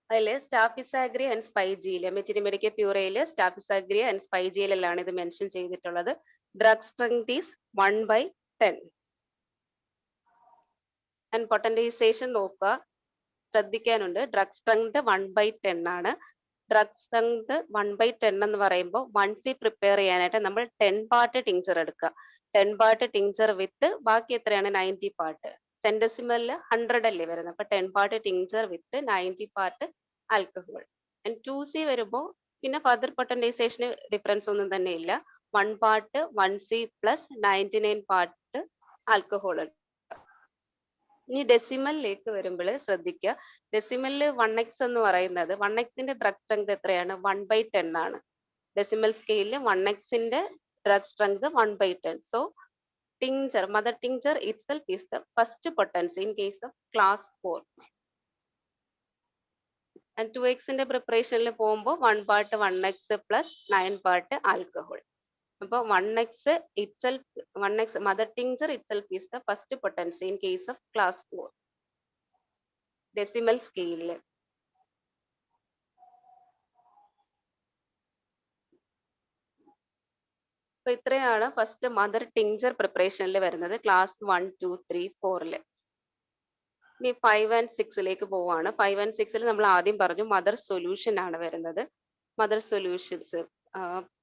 അതില് സ്റ്റാഫിസാഗ്രി ആൻഡ് സ്പൈജീൽ, മെറ്റിരിമെഡിക്ക പ്യൂറയില് സ്റ്റാഫിസാഗ്രി ആൻഡ് സ്പൈജീലാണ് ഇത് മെൻഷൻ ചെയ്തിട്ടുള്ളത്. Drug strength is 1/10. ആൻഡ് പൊട്ടന്റൈസേഷൻ നോക്കുക, ശ്രദ്ധിക്കാനുണ്ട്. ഡ്രഗ് സ്ട്രെങ്ത് 1/10 ആണ്. ഡ്രഗ് സ്ട്രെങ്ത് 1/10 എന്ന് പറയുമ്പോൾ 1c പ്രിപ്പയർ ചെയ്യാനായിട്ട് നമ്മൾ 10 പാർട്ട് ടിങ്ചർ എടുക്കുക. 10 പാർട്ട് ടിങ്ചർ വിത്ത് ബാക്കി എത്രയാണ്? 90 പാർട്ട്. സെന്റസിമലിൽ 100 അല്ലേ വരുന്നത്. അപ്പൊ 10 part tincture with 90 part alcohol. And 2c വരുമ്പോൾ പിന്നെ ഫർദർ പൊട്ടന്റൈസേഷന് ഡിഫറൻസ് ഒന്നും തന്നെ ഇല്ല. 1 part 1c plus 99 part alcohol. ഇനി ഡെസിമലിലേക്ക് വരുമ്പോൾ ശ്രദ്ധിക്കുക, ഡെസിമലിൽ 1x എന്ന് പറയുന്നത് 1xന്റെ ഡ്രഗ് സ്ട്രെങ്ത് എത്രയാണ്? 1/10 ആണ്. ഡെസിമൽ സ്കെയിലിൽ 1xന്റെ drug strength 1/10. So tincture, mother tincture itself is the first potency in case of class 4. And 2xന്റെ പ്രിപ്പറേഷനിൽ പോകുമ്പോൾ 1 part 1x plus 9 part alcohol. അപ്പോൾ 1x mother tincture itself is the first potency in case of class 4 decimal scale. അപ്പോൾ ഇത്രയാണ് ഫസ്റ്റ് മദർ ടിങ്ചർ പ്രിപ്പറേഷനിൽ വരുന്നത് ക്ലാസ് 1, 2, 3, 4. ഇനി 5 and 6ലേക്ക് പോവാണ്. 5 and 6ൽ നമ്മൾ ആദ്യം പറഞ്ഞു മദർ സൊല്യൂഷൻ ആണ് വരുന്നത്. Mother solutions,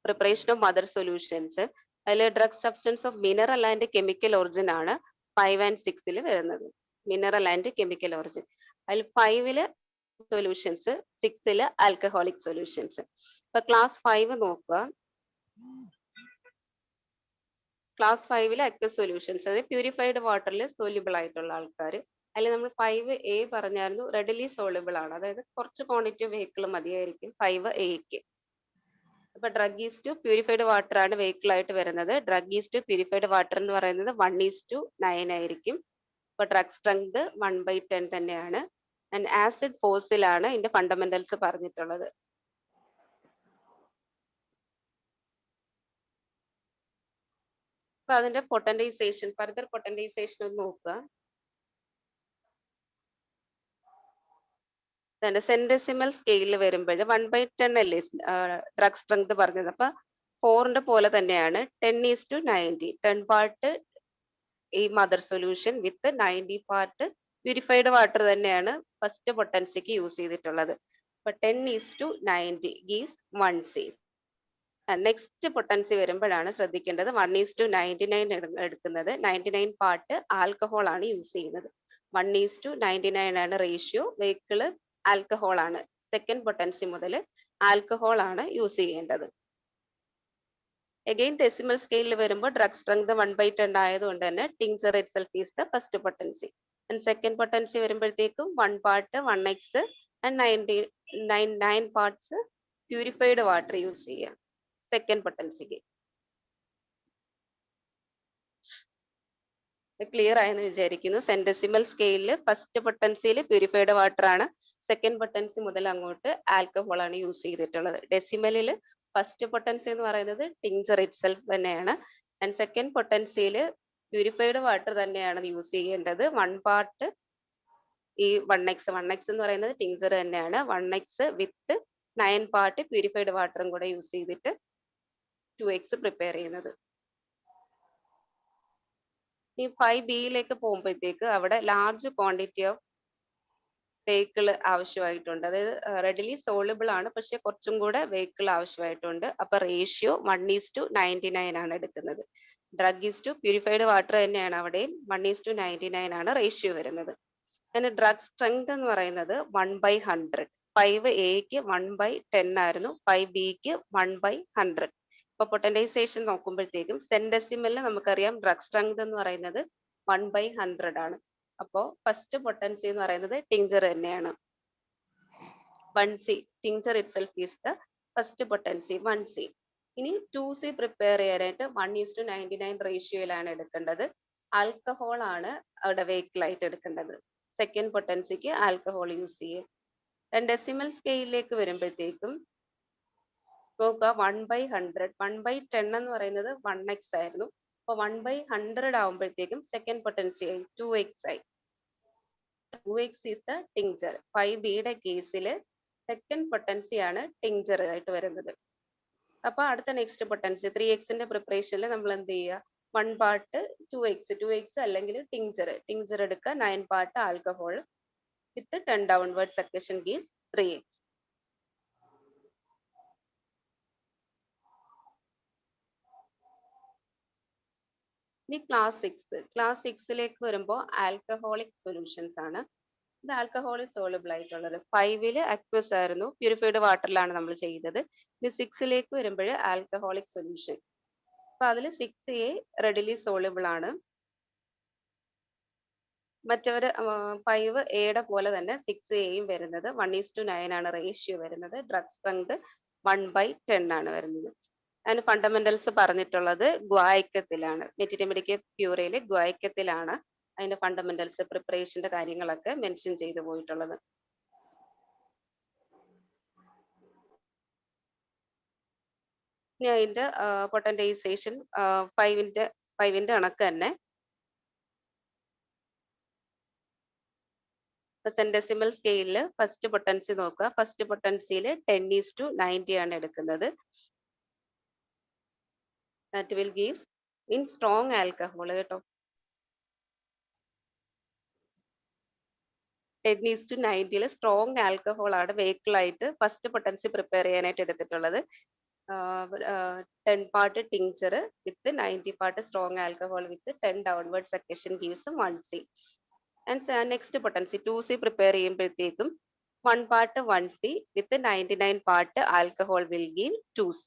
preparation of mother solutions, അതിൽ drug substance of mineral and chemical origin ആണ് 5 and 6ൽ വരുന്നത്. Mineral and chemical origin. അതിൽ 5ൽ സൊല്യൂഷൻസ്, 6 ആൽക്കഹോളിക് സൊല്യൂഷൻസ്. ഇപ്പൊ ക്ലാസ് 5 നോക്കുക. ക്ലാസ് 5 അക്വസ് സൊല്യൂഷൻസ്, അതായത് പ്യൂരിഫൈഡ് വാട്ടറിൽ സോല്യൂബിൾ ആയിട്ടുള്ള ആൾക്കാർ. അതിൽ നമ്മൾ 5A പറഞ്ഞായിരുന്നു, റെഡിലി സോളിബിൾ ആണ്, അതായത് കുറച്ച് ക്വാണ്ടിറ്റി ഓഫ് വെഹിക്കിൾ മതിയായിരിക്കും 5Aക്ക്. അപ്പൊ drug is to purified water ആണ് വെഹിക്കിൾ ആയിട്ട് വരുന്നത്. Drug is to purified water എന്ന് പറയുന്നത് 1:9 ആയിരിക്കും. അപ്പൊ ഡ്രഗ് സ്ട്രെങ്ത് 1/10 തന്നെയാണ്. ആൻഡ് ആസിഡ് ഫോഴ്സിലാണ് ഇതിന്റെ ഫണ്ടമെന്റൽസ് പറഞ്ഞിട്ടുള്ളത്. അപ്പൊ അതിന്റെ പൊട്ടന്റൈസേഷൻ, ഫർദർ പൊട്ടന്റൈസേഷൻ ഒന്ന് നോക്കുക. സെന്റസിമൽ സ്കെയിലിൽ വരുമ്പോൾ 1/10 അല്ലേ ഡ്രഗ് സ്ട്രെങ്ത് പറഞ്ഞത്. അപ്പൊ 4ന്റെ പോലെ തന്നെയാണ് 10:90. 10 പാർട്ട് ഈ mother solution with 90 part purified water തന്നെയാണ് ഫസ്റ്റ് പൊട്ടൻസിക്ക് യൂസ് ചെയ്തിട്ടുള്ളത്. അപ്പൊ 10:90 ഗീവ്സ് 1C. നെക്സ്റ്റ് പൊട്ടൻസി വരുമ്പോഴാണ് ശ്രദ്ധിക്കേണ്ടത് 1:99 എടുക്കുന്നത്. 99 പാർട്ട് ആൽക്കഹോൾ ആണ് യൂസ് ചെയ്യുന്നത്. 1:99 ആണ് റേഷ്യോ. വെഹിക്കിള് ആൽക്കഹോൾ ആണ്. സെക്കൻഡ് പൊട്ടൻസി മുതൽ ആൽക്കഹോൾ ആണ് യൂസ് ചെയ്യേണ്ടത്. അഗെയിൻ ഡെസിമൽ സ്കെയിലിൽ വരുമ്പോൾ ഡ്രഗ് സ്ട്രെങ്ത് 1/10 ആയതുകൊണ്ട് തന്നെ tincture itself is the first potency. And second potency വരുമ്പോഴത്തേക്കും 1 part 1x and 9 parts purified water use ചെയ്യാം സെക്കൻഡ് പൊട്ടൻസിക്ക്. ക്ലിയർ ആയെന്ന് വിചാരിക്കുന്നു. സെന്റസിമൽ സ്കെയിലിൽ ഫസ്റ്റ് പൊട്ടൻസിയിൽ പ്യൂരിഫൈഡ് വാട്ടർ ആണ്. സെക്കൻഡ് പൊട്ടൻസി മുതൽ അങ്ങോട്ട് ആൽക്കഹോൾ ആണ് യൂസ് ചെയ്തിട്ടുള്ളത്. ഡെസിമലിൽ ഫസ്റ്റ് പൊട്ടൻസി എന്ന് പറയുന്നത് ടിങ്ചർ ഇറ്റ്സെൽഫ് തന്നെയാണ്. ആൻഡ് സെക്കൻഡ് പൊട്ടൻസിയിൽ പ്യൂരിഫൈഡ് വാട്ടർ തന്നെയാണ് യൂസ് ചെയ്യേണ്ടത്. 1 പാർട്ട് ഈ 1x എന്ന് പറയുന്നത് ടിങ്ചർ തന്നെയാണ്. 1x വിത്ത് 9 പാർട്ട് പ്യൂരിഫൈഡ് വാട്ടറും കൂടെ യൂസ് ചെയ്തിട്ട് 2x പ്രിപ്പയർ ചെയ്യുന്നത്. ഈ 5Bയിലേക്ക് പോകുമ്പോഴത്തേക്ക് അവിടെ ലാർജ് ക്വാണ്ടിറ്റി ഓഫ് വെഹിക്കിൾ ആവശ്യമായിട്ടുണ്ട്. അതായത് റെഡിലി സോളിബിൾ ആണ്, പക്ഷെ കുറച്ചും കൂടെ വെഹിക്കിൾ ആവശ്യമായിട്ടുണ്ട്. അപ്പൊ റേഷ്യോ 1:99 ആണ് എടുക്കുന്നത്. Drug is to purified water തന്നെയാണ് അവിടെയും 1:99 ആണ് റേഷ്യോ വരുന്നത്. പിന്നെ ഡ്രഗ് സ്ട്രെങ്ത് എന്ന് പറയുന്നത് 1/100. 5Aക്ക് 1/10 ആയിരുന്നു, 5Bക്ക് 1/100. ഇപ്പൊ പൊട്ടന്റൈസേഷൻ നോക്കുമ്പോഴത്തേക്കും സെന്റസിമലിന് നമുക്കറിയാം ഡ്രഗ് സ്ട്രെങ്ത് എന്ന് പറയുന്നത് 1/100 ആണ്. അപ്പോ ഫസ്റ്റ് പൊട്ടൻസി എന്ന് പറയുന്നത് ടിങ്ചർ തന്നെയാണ്. 1C, tincture itself is the first potency 1C. ഇനി 2C പ്രിപ്പയർ ചെയ്യാനായിട്ട് 1:99 റേഷ്യോയിലാണ് എടുക്കേണ്ടത്. ആൽക്കഹോൾ ആണ് അവിടെ വെഹിക്കിൾ ആയിട്ട് എടുക്കേണ്ടത്. സെക്കൻഡ് പൊട്ടൻസിക്ക് ആൽക്കഹോൾ യൂസ് ചെയ്യും. ഡെസിമൽ സ്കെയിലിലേക്ക് വരുമ്പോഴത്തേക്കും നോക്കുക 1/100. 1/10 എന്ന് പറയുന്നത് 1x ആയിരുന്നു. അപ്പൊ 1/100 ആവുമ്പോഴത്തേക്കും സെക്കൻഡ് പൊട്ടൻസി ആയി 2x ആയി. 2x is the tincture. 5Bയുടെ കേസിൽ സെക്കൻഡ് പൊട്ടൻസി ആണ് ടിങ്ചർ ആയിട്ട് വരുന്നത്. അപ്പൊ അടുത്ത നെക്സ്റ്റ് പൊട്ടൻസി 3xന്റെ പ്രിപ്പറേഷനിൽ നമ്മൾ എന്ത് ചെയ്യുക, 1 പാർട്ട് 2x അല്ലെങ്കിൽ ടിങ്ചർ എടുക്കുക, 9 part alcohol with 10 downward succussion gives 3x. ഇനി ക്ലാസ് 6ലേക്ക് വരുമ്പോൾ ആൽക്കഹോളിക് സൊല്യൂഷൻസ് ആണ്. ഇത് ആൽക്കഹോളിക് സോളിബിൾ ആയിട്ടുള്ളത്. 5ല് അക്വസ് ആയിരുന്നു, പ്യൂരിഫൈഡ് വാട്ടറിലാണ് നമ്മൾ ചെയ്തത്. ഇനി 6ലേക്ക് വരുമ്പോൾ ആൽക്കഹോളിക് സൊല്യൂഷൻ. അപ്പൊ അതിൽ 6A റെഡിലി സോളിബിൾ ആണ്. മറ്റവര് 5Aയുടെ പോലെ തന്നെ 6Aയും വരുന്നത് 1:9 ആണ് റേഷ്യോ വരുന്നത്. ഡ്രഗ് സ്ട്രെങ്ത് 1/10 ആണ് വരുന്നത്. അതിന് ഫണ്ടമെന്റൽസ് പറഞ്ഞിട്ടുള്ളത് ഗ്വായിക്കത്തിലാണ്. മെറ്റിറ്റമെഡിക്കൽ പ്യൂറയില് ഗ്വായിക്കത്തിലാണ് അതിന്റെ ഫണ്ടമെന്റൽസ് പ്രിപ്പറേഷന്റെ കാര്യങ്ങളൊക്കെ മെൻഷൻ ചെയ്തു പോയിട്ടുള്ളത്. ഇനി അതിന്റെ പൊട്ടന്റൈസേഷൻ 5ന്റെ കണക്ക് തന്നെ. സെന്റസിമൽ സ്കെയിലിൽ ഫസ്റ്റ് പൊട്ടൻസി നോക്കുക. ഫസ്റ്റ് പൊട്ടൻസിയിൽ 10:90 ആണ് എടുക്കുന്നത്. That will give in strong alcohol കേട്ടോ. 10:90 സ്ട്രോങ് ആൽക്കഹോൾ ആണ് വെഹിക്കിൾ ആയിട്ട് ഫസ്റ്റ് പൊട്ടൻസി പ്രിപ്പയർ ചെയ്യാനായിട്ട് എടുത്തിട്ടുള്ളത്. 10 part tincture with 90 part strong alcohol with 10 downward succussion gives 1C. And next potency 2C prepare ചെയ്യുമ്പോഴത്തേക്കും 1 part 1C with 99 part alcohol will give 2C.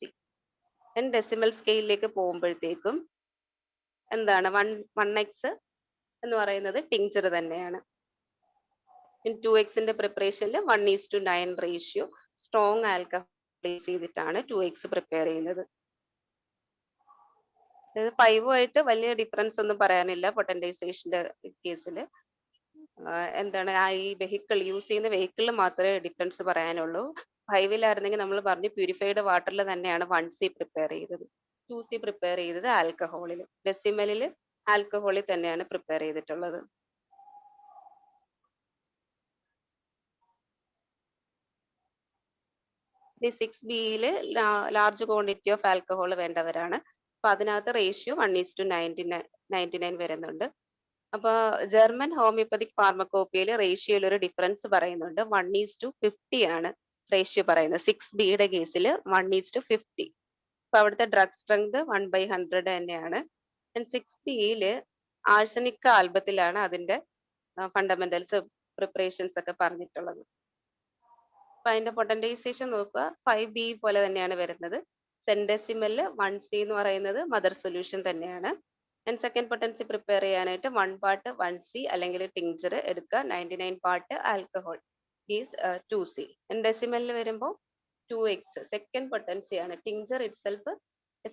Decimal സ്കെയിലിലേക്ക് പോകുമ്പോഴത്തേക്കും എന്താണ് 1x എന്ന് പറയുന്നത് ടിങ്ചർ തന്നെയാണ്. 2xന്റെ പ്രിപ്പറേഷനിൽ 1:9 റേഷ്യോ സ്ട്രോങ് ആൽക്കഹോൾ പ്ലേസ് ചെയ്തിട്ടാണ് 2x പ്രിപ്പയർ ചെയ്യുന്നത്. 5ഉമായിട്ട് വലിയ ഡിഫറൻസ് ഒന്നും പറയാനില്ല പൊട്ടൻറ്റൈസേഷന്റെ കേസിൽ. എന്താണ് ഈ വെഹിക്കിൾ യൂസ് ചെയ്യുന്ന വെഹിക്കിളിൽ മാത്രമേ ഡിഫറൻസ് പറയാനുള്ളൂ. 5ലായിരുന്നെങ്കിൽ നമ്മൾ പറഞ്ഞു പ്യൂരിഫൈഡ് വാട്ടറിൽ തന്നെയാണ് 1C പ്രിപ്പയർ ചെയ്തത്. 2C പ്രിപ്പയർ ചെയ്തത് ആൽക്കഹോളിൽ. ഡെസിമലിൽ ആൽക്കഹോളിൽ തന്നെയാണ് പ്രിപ്പയർ ചെയ്തിട്ടുള്ളത്. ഈ 6Bയിൽ ലാർജ് ക്വാണ്ടിറ്റി ഓഫ് ആൽക്കഹോൾ വേണ്ടവരാണ്. അപ്പൊ അതിനകത്ത് റേഷ്യോ 1:99 വരുന്നുണ്ട്. അപ്പൊ ജർമ്മൻ ഹോമിയോപ്പതിക് ഫാർമക്കോപ്പിയിൽ റേഷ്യോയിൽ ഒരു ഡിഫറൻസ് പറയുന്നുണ്ട്. 1:50 ആണ് റേഷ്യോ പറയുന്നത്. 6Bയുടെ കേസിൽ 1:50. അപ്പൊ അവിടുത്തെ ഡ്രഗ് സ്ട്രെങ്ത് 1/100 തന്നെയാണ്. 6Bയിൽ ആഴ്സനിക് ആൽബത്തിലാണ് അതിന്റെ ഫണ്ടമെന്റൽസ് പ്രിപ്പറേഷൻസ് ഒക്കെ പറഞ്ഞിട്ടുള്ളത്. അപ്പൊ അതിന്റെ പൊട്ടൻറ്റൈസേഷൻ നോക്കുക 5B പോലെ തന്നെയാണ് വരുന്നത്. സെൻഡെസിമലില് 1C എന്ന് പറയുന്നത് മദർ സൊല്യൂഷൻ തന്നെയാണ്. സെക്കൻഡ് പൊട്ടൻസി പ്രിപ്പയർ ചെയ്യാനായിട്ട് 1 part 1C അല്ലെങ്കിൽ ടിങ്ചർ എടുക്കുക. 99 part ആൽക്കഹോൾ ഈസ് 2C. ഡെസിമലിൽ വരുമ്പോൾ 2x സെക്കൻഡ് പൊട്ടൻസി ആണ്. Tincture it self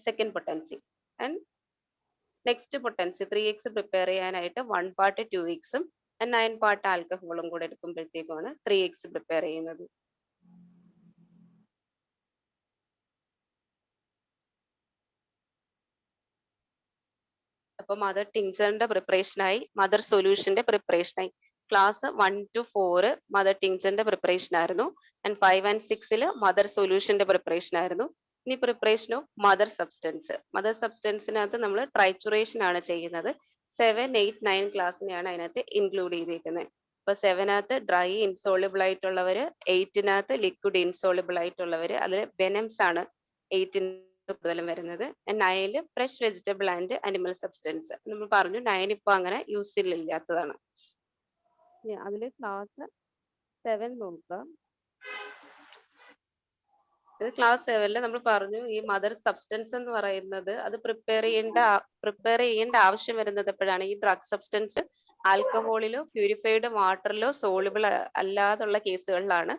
second potency. And next potency 3x prepare ചെയ്യാനായിട്ട് 1 part 2x 9 part ആൽക്കഹോളും കൂടെ എടുക്കുമ്പോഴത്തേക്കുമാണ് 3x പ്രിപ്പയർ ചെയ്യുന്നത്. അപ്പൊ മദർ ടിങ്ചറിന്റെ പ്രിപ്പറേഷനായി, മദർ സൊല്യൂഷന്റെ പ്രിപ്പറേഷനായി. ക്ലാസ് 1 to 4 മദർ ടിങ്ചറിന്റെ പ്രിപ്പറേഷൻ ആയിരുന്നു. 5 and 6 മദർ സൊല്യൂഷന്റെ പ്രിപ്പറേഷൻ ആയിരുന്നു. ഇനി preparation of mother substance. Mother സബ്സ്റ്റൻസിനകത്ത് നമ്മൾ ട്രൈച്ചുറേഷൻ ആണ് ചെയ്യുന്നത്. 7, 8, 9 ക്ലാസ്സിനെയാണ് അതിനകത്ത് ഇൻക്ലൂഡ് ചെയ്തിരിക്കുന്നത്. അപ്പൊ 7നകത്ത് ഡ്രൈ ഇൻസോളിബിൾ ആയിട്ടുള്ളവര്, 8നകത്ത് ലിക്വിഡ് ഇൻസോളിബിൾ ആയിട്ടുള്ളവര്. അതിൽ വെനംസ് ആണ് 8 കൂടുതലും വരുന്നത്. 9 fresh vegetable and animal substance. നമ്മൾ പറഞ്ഞു 9 ഇപ്പൊ അങ്ങനെ യൂസിലില്ലാത്തതാണ്. അതില് ക്ലാസ് 7 നോക്കുക. ഇത് ക്ലാസ് 7 നമ്മൾ പറഞ്ഞു ഈ മദർ സബ്സ്റ്റൻസ് എന്ന് പറയുന്നത് അത് പ്രിപ്പയർ ചെയ്യേണ്ട ആവശ്യം വരുന്നത് എപ്പോഴാണ്? ഈ ഡ്രഗ് സബ്സ്റ്റൻസ് ആൽക്കഹോളിലോ പ്യൂരിഫൈഡ് വാട്ടറിലോ സോളിബിൾ അല്ലാതുള്ള കേസുകളിലാണ്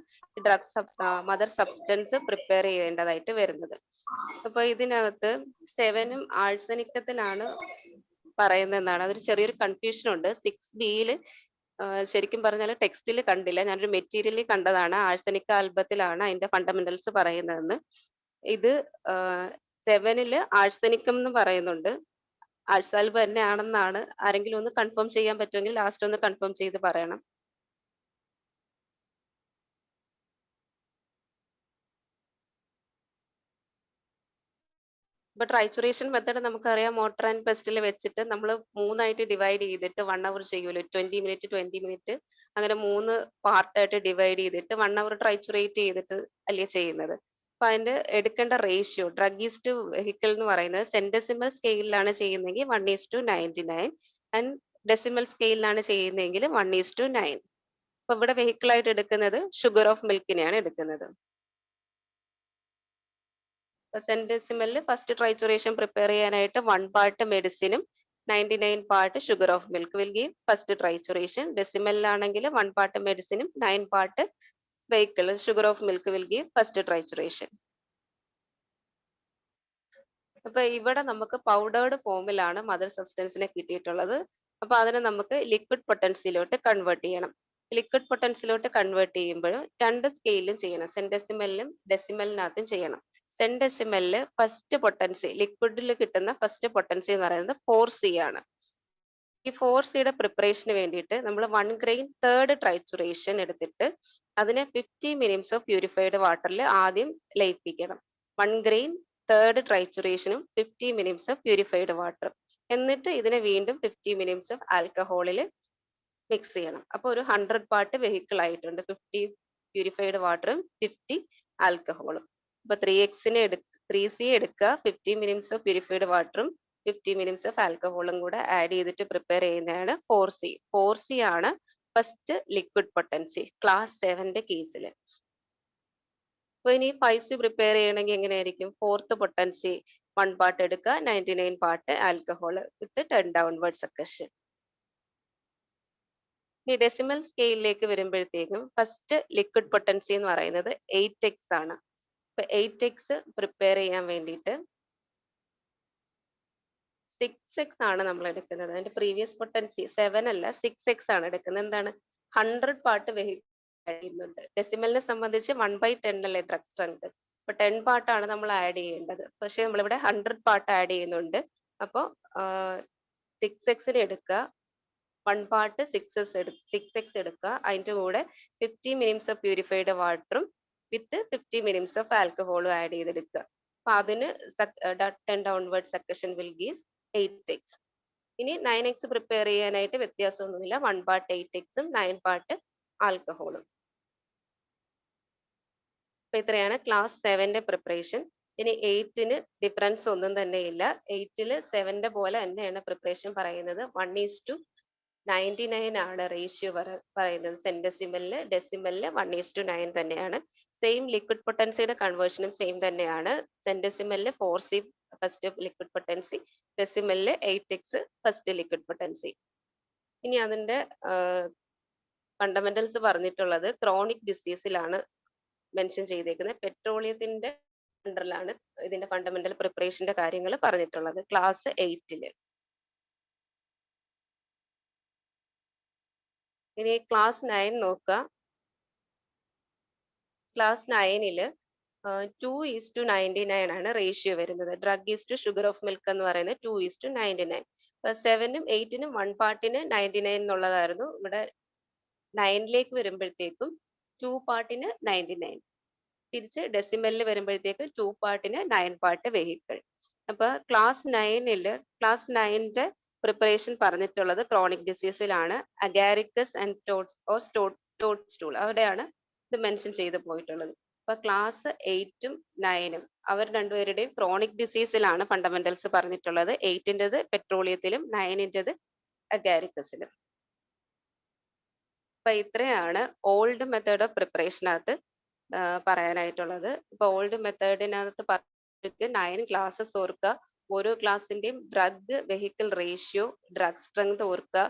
മദർ സബ്സ്റ്റൻസ് പ്രിപ്പയർ ചെയ്യേണ്ടതായിട്ട് വരുന്നത്. അപ്പൊ ഇതിനകത്ത് 7ഉം ആഴ്സനിക്കത്തിലാണ് പറയുന്നതെന്നാണ്. അതൊരു ചെറിയൊരു കൺഫ്യൂഷൻ ഉണ്ട്. 6Bയിൽ ശരിക്കും പറഞ്ഞാൽ ടെക്സ്റ്റിൽ കണ്ടില്ല, ഞാനൊരു മെറ്റീരിയലിൽ കണ്ടതാണ്. ആഴ്സനിക് ആൽബത്തിലാണ് അതിന്റെ ഫണ്ടമെന്റൽസ് പറയുന്നതെന്ന്. ഇത് 7ല് ആഴ്സനിക്കം എന്ന് പറയുന്നുണ്ട്. ആഴ്സാൽബ് തന്നെയാണെന്നാണ്. ആരെങ്കിലും ഒന്ന് കൺഫേം ചെയ്യാൻ പറ്റുമെങ്കിൽ ലാസ്റ്റ് ഒന്ന് കൺഫേം ചെയ്ത് പറയണം. ഇപ്പൊ ട്രൈച്ചുറേഷൻ മെത്തേഡ് നമുക്കറിയാം. മോട്ടർ ആൻഡ് പെസ്റ്റിൽ വെച്ചിട്ട് നമ്മൾ 3ആയിട്ട് ഡിവൈഡ് ചെയ്തിട്ട് 1 hour ചെയ്യുമല്ലോ. 20 minute അങ്ങനെ 3 പാർട്ടായിട്ട് ഡിവൈഡ് ചെയ്തിട്ട് 1 hour ട്രൈച്ചുറേറ്റ് ചെയ്തിട്ട് അല്ലേ ചെയ്യുന്നത്. അപ്പൊ അതിന്റെ എടുക്കേണ്ട ratio drug is to vehicle എന്ന് പറയുന്നത് സെന്റസിമൽ സ്കെയിലാണ് ചെയ്യുന്നെങ്കിൽ 1:99 ആൻഡ് ഡെസിമൽ സ്കെയിലാണ് ചെയ്യുന്നതെങ്കിൽ 1:9. അപ്പൊ ഇവിടെ വെഹിക്കിൾ ആയിട്ട് എടുക്കുന്നത് ഷുഗർ ഓഫ് മിൽക്കിനെയാണ് എടുക്കുന്നത്. സെന്റസിമലിൽ ഫസ്റ്റ് ട്രൈച്ചുറേഷൻ പ്രിപ്പയർ ചെയ്യാനായിട്ട് 1 part മെഡിസിനും 99 part sugar of milk will give first trituration. ഡെസിമലിലാണെങ്കിൽ 1 part മെഡിസിനും 9 part vehicle sugar of milk will give first trituration. അപ്പൊ ഇവിടെ നമുക്ക് പൗഡേർഡ് ഫോമിലാണ് മദർ സബ്സ്റ്റൻസിനെ കിട്ടിയിട്ടുള്ളത്. അപ്പൊ അതിനെ നമുക്ക് ലിക്വിഡ് പൊട്ടൻസിയിലോട്ട് കൺവേർട്ട് ചെയ്യണം. ലിക്വിഡ് പൊട്ടൻസിയിലോട്ട് കൺവേർട്ട് ചെയ്യുമ്പോഴും 2 സ്കെയിലും ചെയ്യണം. സെന്റസിമലിലും ഡെസിമലിനകത്തും ചെയ്യണം. സെന്റസിമലില് ഫസ്റ്റ് പൊട്ടൻസി ലിക്വിഡിൽ കിട്ടുന്ന ഫസ്റ്റ് പൊട്ടൻസി എന്ന് പറയുന്നത് 4C ആണ്. ഈ 4Cയുടെ പ്രിപ്പറേഷന് വേണ്ടിയിട്ട് നമ്മൾ 1 grain തേർഡ് ട്രൈച്ചുറേഷൻ എടുത്തിട്ട് അതിനെ 50 minutes ഓഫ് പ്യൂരിഫൈഡ് വാട്ടറിൽ ആദ്യം ലയിപ്പിക്കണം. 1 grain തേർഡ് ട്രൈച്ചുറേഷനും 50 minutes ഓഫ് പ്യൂരിഫൈഡ് വാട്ടർ. എന്നിട്ട് ഇതിനെ വീണ്ടും 50 minutes ഓഫ് ആൽക്കഹോളിൽ മിക്സ് ചെയ്യണം. അപ്പൊ ഒരു 100 part വെഹിക്കിൾ ആയിട്ടുണ്ട്. 50 പ്യൂരിഫൈഡ് വാട്ടറും 50 ആൽക്കഹോളും. അപ്പൊ 3C എടുക്കുക, 50 minutes ഓഫ് പ്യൂരിഫൈഡ് വാട്ടറും 50 minutes ഓഫ് ആൽക്കഹോളും കൂടെ ആഡ് ചെയ്തിട്ട് പ്രിപ്പയർ ചെയ്യുന്നതാണ് 4C. 4C ആണ് ഫസ്റ്റ് ലിക്വിഡ് പൊട്ടൻസി ക്ലാസ് 7ന്റെ കേസിൽ. അപ്പൊ ഇനി 5C പ്രിപ്പയർ ചെയ്യണമെങ്കിൽ എങ്ങനെയായിരിക്കും? ഫോർത്ത് പൊട്ടൻസി 1 പാർട്ട് എടുക്കുക, 99 പാർട്ട് ആൽക്കഹോൾ വിത്ത് 10 ഡൗൺവേർഡ് സക്കഷൻ. ഇനി ഡെസിമൽ സ്കെയിലിലേക്ക് വരുമ്പോഴത്തേക്കും ഫസ്റ്റ് ലിക്വിഡ് പൊട്ടൻസി എന്ന് പറയുന്നത് 8x ആണ്. അപ്പൊ 8x പ്രിപ്പയർ ചെയ്യാൻ വേണ്ടിയിട്ട് 6x ആണ് നമ്മൾ എടുക്കുന്നത്. അതിന്റെ പ്രീവിയസ് പൊട്ടൻസി 7 അല്ല 6x ആണ് എടുക്കുന്നത്. എന്താണ്? 100 പാർട്ട് ചെയ്യുന്നുണ്ട്. ഡെസിമലിനെ സംബന്ധിച്ച് 1/10 അല്ലേ ഡ്രഗ് സ്ട്രെങ്ത്. അപ്പൊ 10 പാർട്ടാണ് നമ്മൾ ആഡ് ചെയ്യേണ്ടത്. പക്ഷെ നമ്മളിവിടെ 100 പാർട്ട് ആഡ് ചെയ്യുന്നുണ്ട്. അപ്പോൾ 6xന് എടുക്കുക, 1 പാർട്ട് 6x എടുക്കുക, അതിന്റെ കൂടെ 50 മിനിറ്റ്സ് ഓഫ് പ്യൂരിഫൈഡ് വാട്ടറും വിത്ത് 50 മിനിറ്റ്സ് ഓഫ് ആൽക്കഹോളും ആഡ് ചെയ്തെടുക്കുക. അപ്പൊ അതിന് 10 ഡൗൺവേർഡ് സക്കഷൻ വിൽ ഗീവ് 8x. ഇനി 9x പ്രിപ്പയർ ചെയ്യാനായിട്ട് വ്യത്യാസമൊന്നുമില്ല. 1 പാർട്ട് 8xും 9 പാർട്ട് ആൽക്കഹോളും. അപ്പൊ ഇത്രയാണ് ക്ലാസ് 7ന്റെ പ്രിപ്പറേഷൻ. ഇനി 8ന് ഡിഫറൻസ് ഒന്നും തന്നെ ഇല്ല. 8ല് 7ന്റെ പോലെ തന്നെയാണ് പ്രിപ്പറേഷൻ പറയുന്നത്. 1:99 ആണ് റേഷ്യോ പറയുന്നത്. സെന്റസിമലില് ഡെസിമലില് 1:9 തന്നെയാണ്. സെയിം ലിക്വിഡ് പൊട്ടൻസിയുടെ കൺവേർഷനും സെയിം തന്നെയാണ്. സെന്റസിമലില് 4C ഫസ്റ്റ് ലിക്വിഡ് പൊട്ടൻസി, ഡെസിമലില് 8x ഫസ്റ്റ് ലിക്വിഡ് പൊട്ടൻസി. ഇനി അതിന്റെ ഫണ്ടമെന്റൽസ് പറഞ്ഞിട്ടുള്ളത് ക്രോണിക് ഡിസീസിലാണ് മെൻഷൻ ചെയ്തേക്കുന്നത്. പെട്രോളിയത്തിന്റെ അണ്ടറിലാണ് ഇതിന്റെ ഫണ്ടമെന്റൽ പ്രിപ്പറേഷന്റെ കാര്യങ്ങൾ പറഞ്ഞിട്ടുള്ളത് ക്ലാസ് 8ല്. ഇനി ക്ലാസ് 9 നോക്കുക. ക്ലാസ് 9ല് 2:99 ആണ് റേഷ്യോ വരുന്നത്. Drug is to sugar of milk എന്ന് പറയുന്നത് 2:99. 7നും 8നും 1 പാർട്ടിന് 99 എന്നുള്ളതായിരുന്നു. ഇവിടെ 9ലേക്ക് വരുമ്പോഴത്തേക്കും 2 പാർട്ടിന് 99. തിരിച്ച് ഡെസിമലിൽ വരുമ്പോഴത്തേക്ക് 2 പാർട്ടിന് 9 പാർട്ട് വെഹിക്കിൾ. അപ്പൊ ക്ലാസ് 9ന്റെ പ്രിപ്പറേഷൻ പറഞ്ഞിട്ടുള്ളത് ക്രോണിക് ഡിസീസിലാണ്. അഗാരിക്കസ് ആൻഡ് ടോഡ് സ്റ്റൂൾ അവിടെയാണ് ഇത് മെൻഷൻ ചെയ്ത് പോയിട്ടുള്ളത്. അപ്പൊ ക്ലാസ് 8ഉം 9ഉം അവർ രണ്ടുപേരുടെയും ക്രോണിക് ഡിസീസിലാണ് ഫണ്ടമെന്റൽസ് പറഞ്ഞിട്ടുള്ളത്. 8ൻ്റെത് പെട്രോളിയത്തിലും 9ൻ്റെത് അഗാരിക്കസിലും. അപ്പൊ ഇത്രയാണ് ഓൾഡ് മെത്തേഡ് ഓഫ് പ്രിപ്പറേഷനകത്ത് പറയാനായിട്ടുള്ളത്. ഇപ്പൊ ഓൾഡ് മെത്തേഡിനകത്ത് 9 ക്ലാസ്സസ് ഓർക്കുക. ഓരോ ക്ലാസ്സിന്റെയും drug vehicle ratio, drug strength ഓർക്കുക,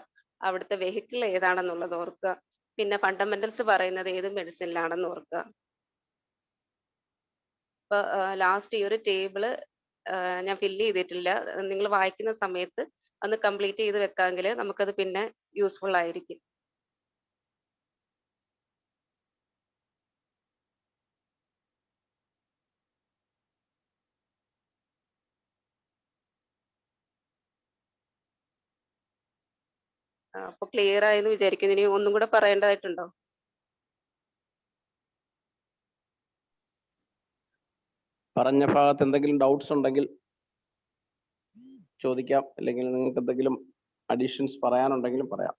അവിടുത്തെ വെഹിക്കിൾ ഏതാണെന്നുള്ളത് ഓർക്കുക, പിന്നെ ഫണ്ടമെന്റൽസ് പറയുന്നത് ഏത് മെഡിസിനിലാണെന്ന് ഓർക്കുക. ഇപ്പൊ ലാസ്റ്റ് ഈ ഒരു ടേബിള് ഞാൻ ഫില്ല് ചെയ്തിട്ടില്ല. നിങ്ങൾ വായിക്കുന്ന സമയത്ത് ഒന്ന് കംപ്ലീറ്റ് ചെയ്ത് വെക്കാമെങ്കിൽ നമുക്കത് പിന്നെ യൂസ്ഫുൾ ആയിരിക്കും. അപ്പൊ ക്ലിയർ ആയെന്ന് വിചാരിക്കുന്നു. ഇനി ഒന്നും കൂടെ പറയേണ്ടതായിട്ടുണ്ടോ? പറഞ്ഞ ഭാഗത്ത് എന്തെങ്കിലും ഡൗട്ട്സ് ഉണ്ടെങ്കിൽ ചോദിക്കാം, അല്ലെങ്കിൽ നിങ്ങൾക്ക് എന്തെങ്കിലും അഡീഷൻസ് പറയാനുണ്ടെങ്കിലും പറയാം.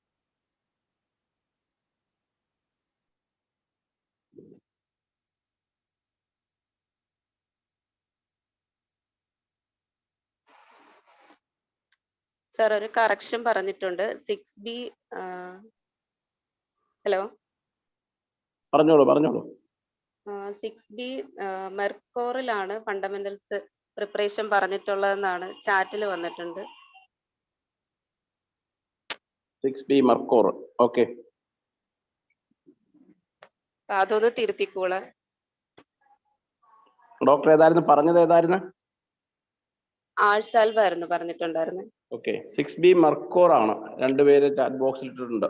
സാർ ഒരു കറക്ഷൻ പറഞ്ഞിട്ടുണ്ട്. 6B ഹലോ പറഞ്ഞോളൂ. 6B മെർക്കോറിലാണ് ഫണ്ടമെന്റൽസ് പ്രിപ്പറേഷൻ പറഞ്ഞിട്ടുള്ളതെന്നാണ് ചാറ്റിൽ വന്നിട്ടുണ്ട്. 6B മെർക്കോർ. ഓക്കെ, അതൊന്ന് തിരുത്തിക്കോളെ. ഡോക്ടർ ഏതായിരുന്നു പറഞ്ഞത്? ഏതായിരുന്നു? ആഴ്സാൽവ് ആയിരുന്നു പറഞ്ഞിട്ടുണ്ടായിരുന്നത്. ഓക്കെ, 6B മെർക്കോർ ആണ്. രണ്ടുപേര് ചാറ്റ് ബോക്സിൽ ഇട്ടിട്ടുണ്ട്.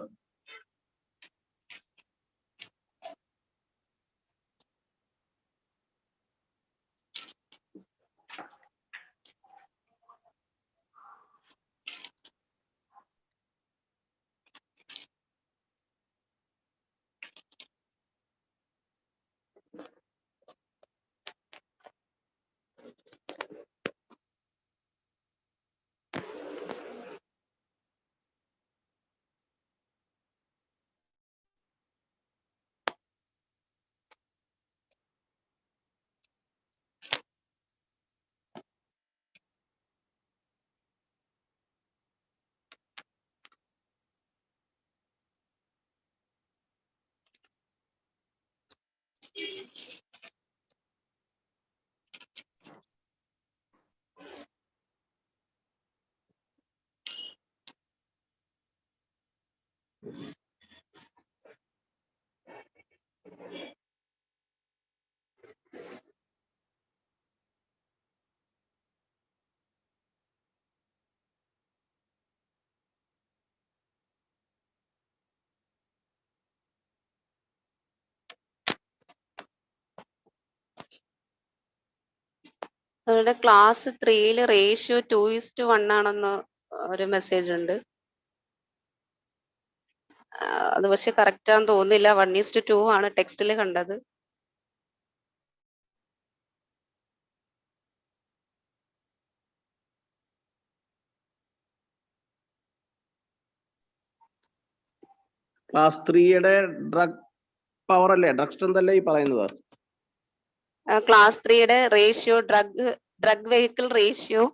അവരുടെ ക്ലാസ് 3 റേഷ്യോ 2:1 ആണെന്ന് ഒരു മെസ്സേജ് ഉണ്ട്. അത് പക്ഷെ കറക്റ്റ് ആണെന്ന് തോന്നുന്നില്ല. 1:2 ആണ് ടെക്സ്റ്റിൽ കണ്ടത്. ക്ലാസ് 3യുടെ ഡ്രഗ് പവർ അല്ലേ, ഡ്രഗ് സ്ട്രെങ്ത് അല്ലേ ഈ പറയുന്നത്? ക്ലാസ് 3യുടെ റേഷ്യോ ഡ്രഗ് വെഹിക്കിൾ റേഷ്യോ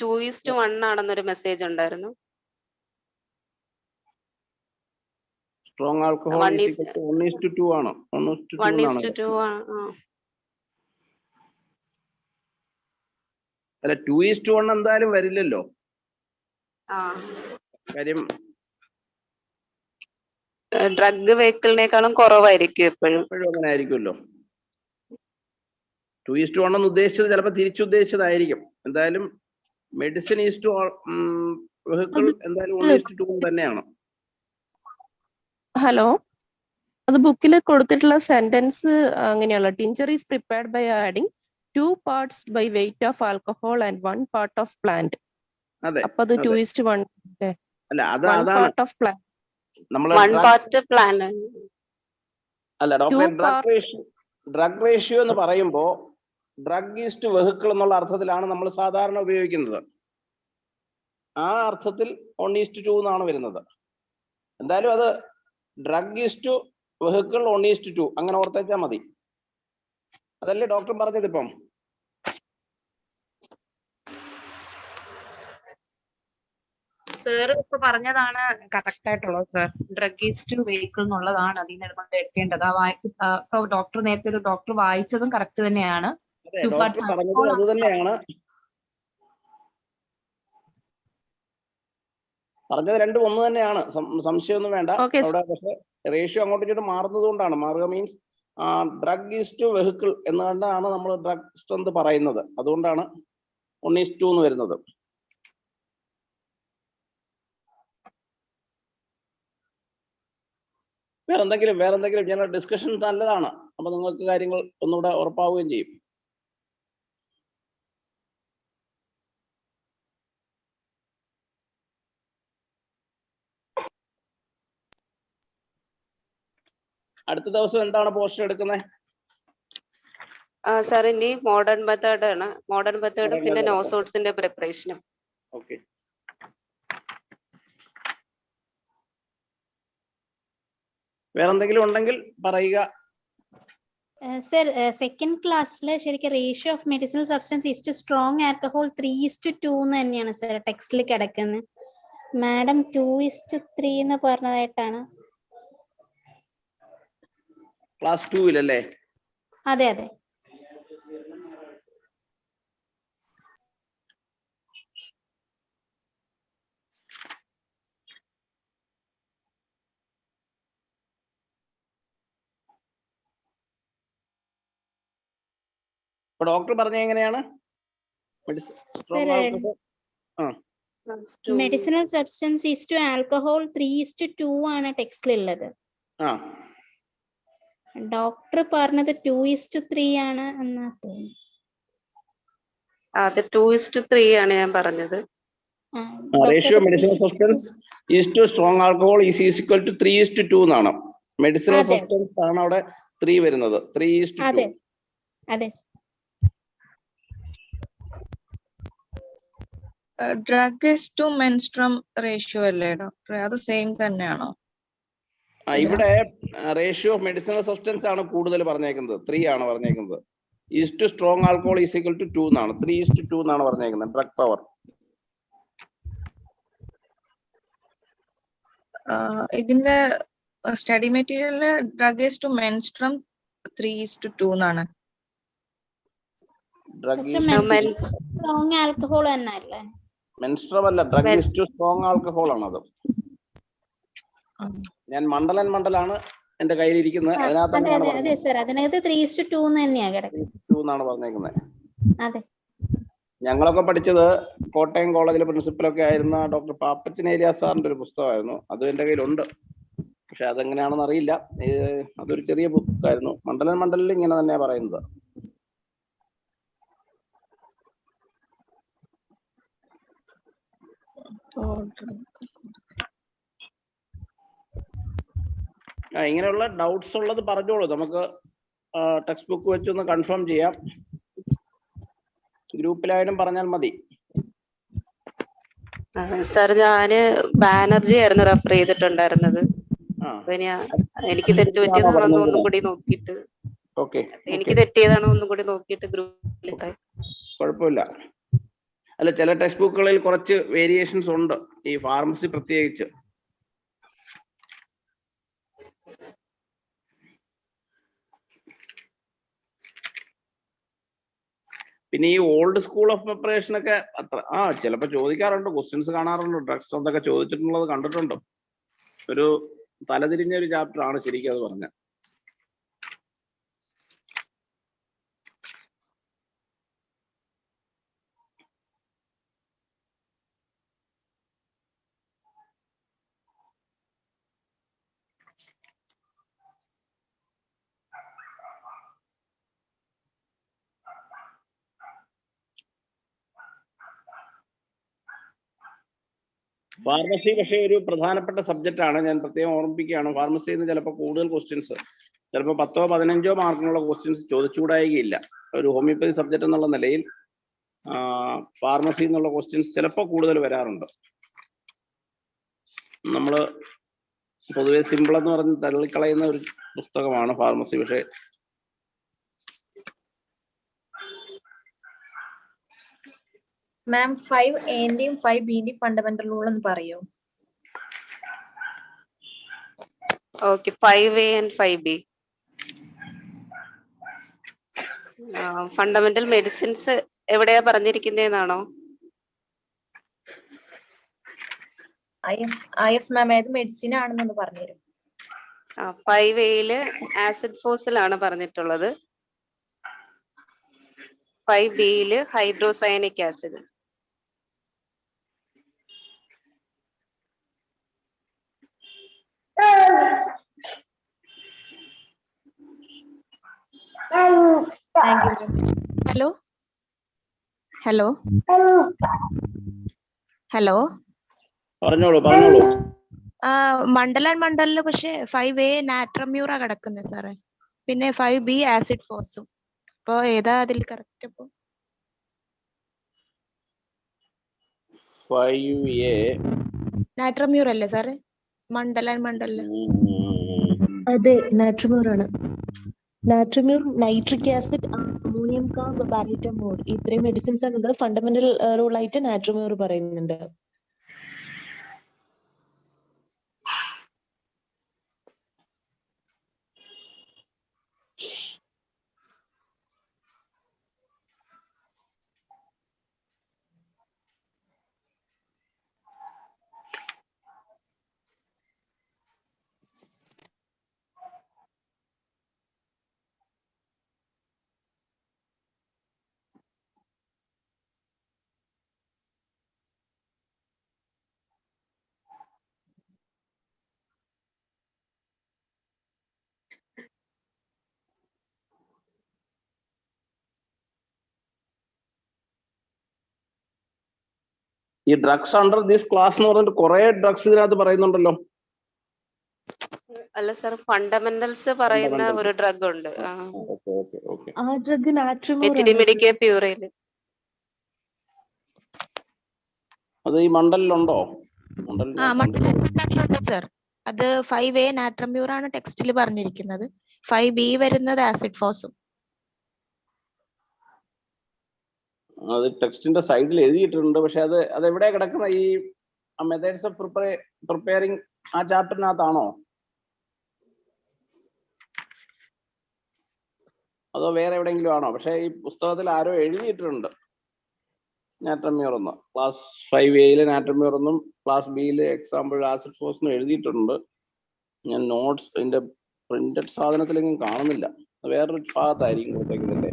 2:1 ആണെന്നൊരു മെസ്സേജ് ഉണ്ടായിരുന്നു. സ്ട്രോങ് ആൽക്കഹോൾ 1:2 ആണ്. 1:2 അല്ല 2:1 എന്തായാലും വരില്ലല്ലോ. കാര്യം ഡ്രഗ് വെഹിക്കിളിനേക്കാളും കുറവായിരിക്കും എപ്പോഴും അങ്ങനെ ആയിരിക്കുമല്ലോ. 2:1 എന്ന് ഉദ്ദേശിച്ചത് ചിലപ്പോൾ തിരിച്ചുദ്ദേശിച്ചതായിരിക്കും. എന്തായാലും മെഡിസിൻ ഈസ് ടു വെഹിക്കിൾ എന്തായാലും 1:2 തന്നെയാണ്. ഹലോ, അത് ബുക്കിൽ കൊടുത്തിട്ടുള്ള സെന്റൻസ് അങ്ങനെയുള്ള tincture is prepared by adding 2 parts by weight of alcohol and 1 part of plant. അതെ, അപ്പൊ അത് 2:1 അല്ല അതാണ് നമ്മൾ അല്ല ഡോക്ടർ, ഡ്രഗ് റേഷ്യോ എന്ന് പറയുമ്പോൾ ഡ്രഗ് ഈസ് ടു വെഹിക്കിൾ എന്നുള്ള അർത്ഥത്തിലാണ് നമ്മൾ സാധാരണ ഉപയോഗിക്കുന്നത്. ആ അർത്ഥത്തിൽ 1:2 എന്നാണ് വരുന്നത്. എന്തായാലും അത് ഡ്രഗ് ഈസ് ടു വെഹിക്കിൾ 1:2 അങ്ങനെ ഓർത്തേച്ചാൽ മതി. അതല്ലേ ഡോക്ടർ പറഞ്ഞത്? ഇപ്പം സാർ ഇപ്പൊ പറഞ്ഞതാണ് കറക്റ്റ് ആയിട്ടുള്ളത് sir. Drug is to vehicle എന്നുള്ളതാണ് അതിൽ നിന്ന് നമ്മൾ എടുക്കേണ്ടത്. ഡോക്ടർ നേരത്തെ ഒരു ഡോക്ടർ വായിച്ചതും കറക്റ്റ് തന്നെയാണ്. പറഞ്ഞത് അത് തന്നെയാണ്. പറഞ്ഞത് രണ്ടും ഒന്ന് തന്നെയാണ്, സംശയമൊന്നും വേണ്ട. അവിടെ പക്ഷെ റേഷ്യോ അങ്ങോട്ടും ഇങ്ങോട്ടും മാറുന്നത് കൊണ്ടാണ്. മാറുക means drug is to vehicle എന്നുകൊണ്ടാണ് നമ്മൾ ഡ്രഗ് സ്ട്രെങ്ത് പറയുന്നത്. അതുകൊണ്ടാണ് 1:2 എന്ന് വരുന്നത്. വേറെന്തെങ്കിലും ജനറൽ ഡിസ്കഷൻ നല്ലതാണ്. അപ്പൊ നിങ്ങൾക്ക് കാര്യങ്ങൾ ഒന്നുകൂടെ ഉറപ്പാവുകയും ചെയ്യും. അടുത്ത ദിവസം എന്താണ് പോർഷൻ എടുക്കുന്നത്? സാർ ഇനി മോഡേൺ മെത്തേഡ് ആണ്. മോഡേൺ മെത്തേഡ് പിന്നെ നോസോട്സിന്റെ പ്രിപ്പറേഷനും. ഓക്കെ. വേറെന്തെങ്കിലും ഉണ്ടെങ്കിൽ പറയുക. സർ, സെക്കൻഡ് ക്ലാസ്സിൽ ശരിക്കും ratio of medicinal substance is to strong alcohol 3:2 എന്ന് തന്നെയാണ് സർ ടെക്സ്റ്റിൽ കിടക്കുന്നത്. മാഡം 2:3 എന്ന് പറഞ്ഞതായിട്ടാണ്. ക്ലാസ് 2-ലല്ലേ? അതെ അതെ. ഡോക്ടർ പറഞ്ഞ എങ്ങനെയാണ്? Medicinal substance is to alcohol 3:2 ആണ് ടെക്സ്റ്റിലുള്ളത്. ഡോക്ടർ പറഞ്ഞത് 2:3 ആണ് എന്നാ തോന്നുന്നു. അത് 2:3 ആണ് ഞാൻ പറഞ്ഞത്. Ratio medicinal substance is to strong alcohol is equal to 3:2 എന്നാണ്. മെഡിസിനൽ സബ്സ്റ്റൻസ് ആണ് അവിടെ 3 വരുന്നത്. 3:2. അതെ അതെ. ഡ്രഗ് ഈസ് ടു മെൻസ്ട്രം റേഷ്യോ അല്ലേ ഡോക്ടർ? അത് സെയിം തന്നെയാണോ? ഇവിടെ റേഷ്യോ ഓഫ് മെഡിസിനൽ സബ്സ്റ്റൻസ് ആണ് കൂടുതൽ പറഞ്ഞേക്കുന്നത്. 3 ആണ് പറഞ്ഞേക്കുന്നത്. Is to strong alcohol is equal to 2 എന്നാണ്. 3:2 എന്നാണ് പറഞ്ഞേക്കുന്നത് ഡ്രഗ് പവർ. ഇതിന്റെ സ്റ്റഡി മെറ്റീരിയലില് ഡ്രഗ് ഈസ് ടു മെൻസ്ട്രം 3:2 എന്നാണ്. സ്ട്രോങ് ആൽക്കഹോൾ എന്നല്ലേ? മെൻസ്ട്രം അല്ല, drug is to strong alcohol ആണ് അത്. ഞാൻ മണ്ഡലാണ് എന്റെ കയ്യിലിരിക്കുന്നത്. അതിനകത്ത് അതെ തന്നെയാണ് അതെ അതെ സർ, അതിനകത്ത് 3:2 തന്നെയാ കിടക്കുന്നത്. 2 എന്നാണ് പറഞ്ഞേക്കുന്നത്. അതെ. ഞങ്ങളൊക്കെ പഠിച്ചത് കോട്ടയം കോളേജിലെ പ്രിൻസിപ്പലൊക്കെ ആയിരുന്ന ഡോക്ടർ പാപ്പച്ചൻ ഏരിയ സാറിന്റെ ഒരു പുസ്തകമായിരുന്നു. അതും എന്റെ കയ്യിലുണ്ട്. പക്ഷെ അതെങ്ങനെയാണെന്ന് അറിയില്ല. അതൊരു ചെറിയ ബുക്കായിരുന്നു. മണ്ഡലിൽ ഇങ്ങനെ തന്നെയാ പറയുന്നത്. ഇങ്ങനെയുള്ള ഡൗട്ട്സ് ഉള്ളത് പറഞ്ഞോളൂ. നമുക്ക് ടെക്സ്റ്റ് ബുക്ക് വെച്ചൊന്ന് കൺഫേം ചെയ്യാം. ഗ്രൂപ്പിലായാലും പറഞ്ഞാൽ മതി. സാർ ഞാന് ബാനർജി ആയിരുന്നു റെഫർ ചെയ്തിട്ടുണ്ടായിരുന്നത്. എനിക്ക് തെറ്റ് പറ്റിയതാണോ ഒന്നും കൂടി നോക്കിയിട്ട് എനിക്ക് തെറ്റിയതാണോ ഒന്നും കൂടി നോക്കിയിട്ട് ഗ്രൂപ്പിലിട്ടെ. കുഴപ്പമില്ല. അല്ല, ചില ടെക്സ്റ്റ് ബുക്കുകളിൽ കുറച്ച് വേരിയേഷൻസ് ഉണ്ട്, ഈ ഫാർമസി പ്രത്യേകിച്ച്. പിന്നെ ഈ ഓൾഡ് സ്കൂൾ ഓഫ് പ്രിപ്പറേഷൻ ഒക്കെ അത്ര ചിലപ്പോൾ ചോദിക്കാറുണ്ട്, ക്വസ്റ്റ്യൻസ് കാണാറുണ്ട്. ഡ്രഗ്സ് എന്തൊക്കെ ചോദിച്ചിട്ടുള്ളത് കണ്ടിട്ടുണ്ട്. ഒരു തലതിരിഞ്ഞ ഒരു ചാപ്റ്റർ ആണ് ശരിക്കും അത് പറഞ്ഞ. ഫാർമസി പക്ഷേ ഒരു പ്രധാനപ്പെട്ട സബ്ജക്റ്റ് ആണ്. ഞാൻ പ്രത്യേകം ഓർമ്മിപ്പിക്കുകയാണ്, ഫാർമസിയിൽ നിന്ന് ചിലപ്പോൾ കൂടുതൽ ക്വസ്റ്റ്യൻസ്, ചിലപ്പോൾ 10ഓ 15ഓ മാർക്കിനുള്ള ക്വസ്റ്റ്യൻസ് ചോദിച്ചുകൂടായികയില്ല. ഒരു ഹോമിയോപ്പതി സബ്ജക്റ്റ് എന്നുള്ള നിലയിൽ ഫാർമസി എന്നുള്ള ക്വസ്റ്റ്യൻസ് ചിലപ്പോൾ കൂടുതൽ വരാറുണ്ട്. നമ്മൾ പൊതുവെ സിമ്പിൾ എന്ന് പറഞ്ഞ് തള്ളിക്കളയുന്ന ഒരു പുസ്തകമാണ് ഫാർമസി. പക്ഷേ മാം 5A-ന്റെയും 5B-ന്റെയും ഫണ്ടമെന്റൽ റൂൾ എന്ന് പറയോ? Okay, 5A and 5B. Fundamental medicines എവിടെയാ പറഞ്ഞിരിക്കുന്നതെന്നാണോ? യെസ് മാം, ഏത് മെഡിസിൻ ആണെന്നൊന്ന് പറഞ്ഞുതരും. 5Aയില് ആസിഡ് ഫോസിലാണ് പറഞ്ഞിട്ടുള്ളത്. 5Bയില് ഹൈഡ്രോസയനിക് ആസിഡ്. ഹലോ ഹലോ ഹലോ പറഞ്ഞോളൂ. മണ്ഡലില് പക്ഷെ 5A നാട്രമ്യൂറാ കിടക്കുന്നത് സാറേ. പിന്നെ 5B ആസിഡ് ഫോസും. അപ്പൊ ഏതാ അതിൽ കറക്റ്റ്? അപ്പൊ 5A നാട്രമ്യൂർ അല്ലേ സാറേ? മണ്ഡലില് അതെ, നാട്രമ്യൂർ ആണ്. നാട്രമ്യൂർ, നൈട്രിക് ആസിഡ്, അമോണിയം കാർബ്, പാരറ്റമോൾ, ഇത്രയും മെഡിസിൻസ് ആണ് ഫണ്ടമെന്റൽ റൂൾ ആയിട്ട് നാട്രമ്യൂർ പറയുന്നുണ്ട്. ഈ ഡ്രഗ്സ് അണ്ടർ ദിസ് ക്ലാസ് എന്ന് പറഞ്ഞിട്ട് കുറെ ഡ്രഗ്സ് ഇതിനകത്ത് പറയുന്നുണ്ടല്ലോ. അല്ല സാർ, ഫണ്ടമെന്റൽസ് പറയുന്ന ഒരു ഡ്രഗ് ഉണ്ട്. ആ ഡ്രഗ് നാട്രമ്യൂർ ആണ്. മെറ്റിഡിമിഡിക്ക പ്യൂറയില്. അത് ഈ മണ്ഡലിലുണ്ടോ? മണ്ഡലുണ്ട് സർ. അത് 5A നാട്രമ്യൂർ ആണ് ടെക്സ്റ്റിൽ പറഞ്ഞിരിക്കുന്നത്. 5B വരുന്നത് ആസിഡ് ഫോസും. അത് ടെക്സ്റ്റിന്റെ സൈഡിൽ എഴുതിയിട്ടുണ്ട്. പക്ഷെ അത് എവിടെയാ കിടക്കുന്ന? ഈ മെത്തേഡ്സ് ഓഫ് പ്രിപ്പയറിംഗ് ആ ചാപ്റ്ററിനകത്താണോ, അതോ വേറെ എവിടെയെങ്കിലും ആണോ? പക്ഷെ ഈ പുസ്തകത്തിൽ ആരോ എഴുതിയിട്ടുണ്ട് നാട്രമ്യൂർ എന്ന്. ക്ലാസ് 5Aയിലെ നാട്രമ്യൂർ എന്നും ക്ലാസ് ബിയിലെ എക്സാമ്പിൾ ആസിഡ് ഫോസ് എന്നും എഴുതിയിട്ടുണ്ട്. ഞാൻ നോട്ട്സ് ഇതിന്റെ പ്രിന്റഡ് സാധനത്തിലെങ്കിലും കാണുന്നില്ല. വേറൊരു ഭാഗത്തായിരിക്കും കൊടുത്തേക്കുന്നില്ലേ?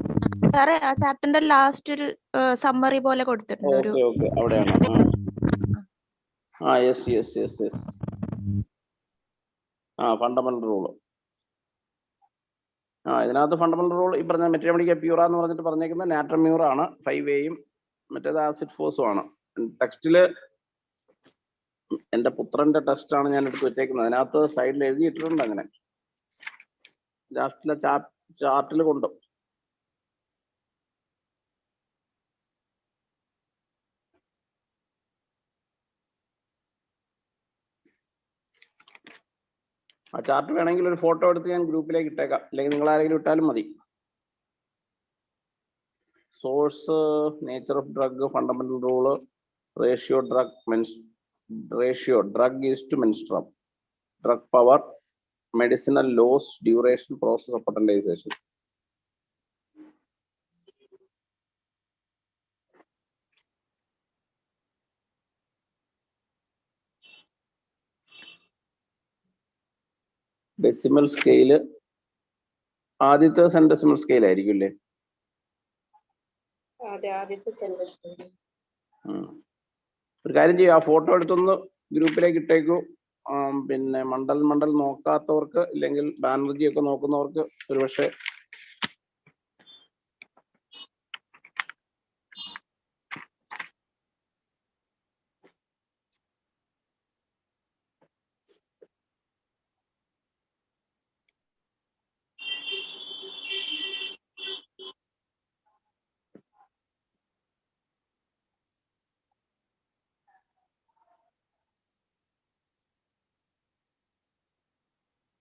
സാറേ ആ ചാപ്റ്ററിന്റെ ലാസ്റ്റ് ഒരു സമ്മറി പോലെ കൊടുത്തിട്ടുണ്ട്. ഒരു ഓക്കെ അവിടെയാണ്. യെസ്. Fundamental rule. ഇതിനകത്ത് ഫണ്ടമെന്റൽ റൂൾ ഈ പറഞ്ഞ മെറ്റീരിയൽ പ്യൂറ എന്ന് പറഞ്ഞിട്ട് പറഞ്ഞേക്കുന്നത് നാട്രമ്യൂർ ആണ്, 5A മറ്റേത് ആസിഡ് ഫോഴ്സും ആണ്. ടെക്സ്റ്റില് എന്റെ പുത്രന്റെ ടെസ്റ്റ് ആണ് ഞാൻ എടുത്ത് വെച്ചേക്കുന്നത്. അതിനകത്ത് സൈഡിൽ എഴുതിയിട്ടുണ്ട് അങ്ങനെ, ലാസ്റ്റിലെ ചാർട്ടിൽ കൊണ്ട്. ആ ചാർട്ട് വേണമെങ്കിൽ ഒരു ഫോട്ടോ എടുത്ത് ഞാൻ ഗ്രൂപ്പിലേക്ക് ഇട്ടേക്കാം, അല്ലെങ്കിൽ നിങ്ങൾ ആരെങ്കിലും ഇട്ടാലും മതി. Source, nature of drug, fundamental rule, ratio drug is to menstruum, drug power, medicinal laws, duration, process of potentisation. Decimal scale ആദ്യത്തെ സെൻഡെസിമൽ സ്കെയിൽ ആയിരിക്കും അല്ലേ? ഒരു കാര്യം ചെയ്യും, ആ ഫോട്ടോ എടുത്തൊന്ന് ഗ്രൂപ്പിലേക്ക് ഇട്ടേക്കൂ. പിന്നെ മണ്ഡൽ നോക്കാത്തവർക്ക്, ഇല്ലെങ്കിൽ ബാനർജി ഒക്കെ നോക്കുന്നവർക്ക് ഒരുപക്ഷെ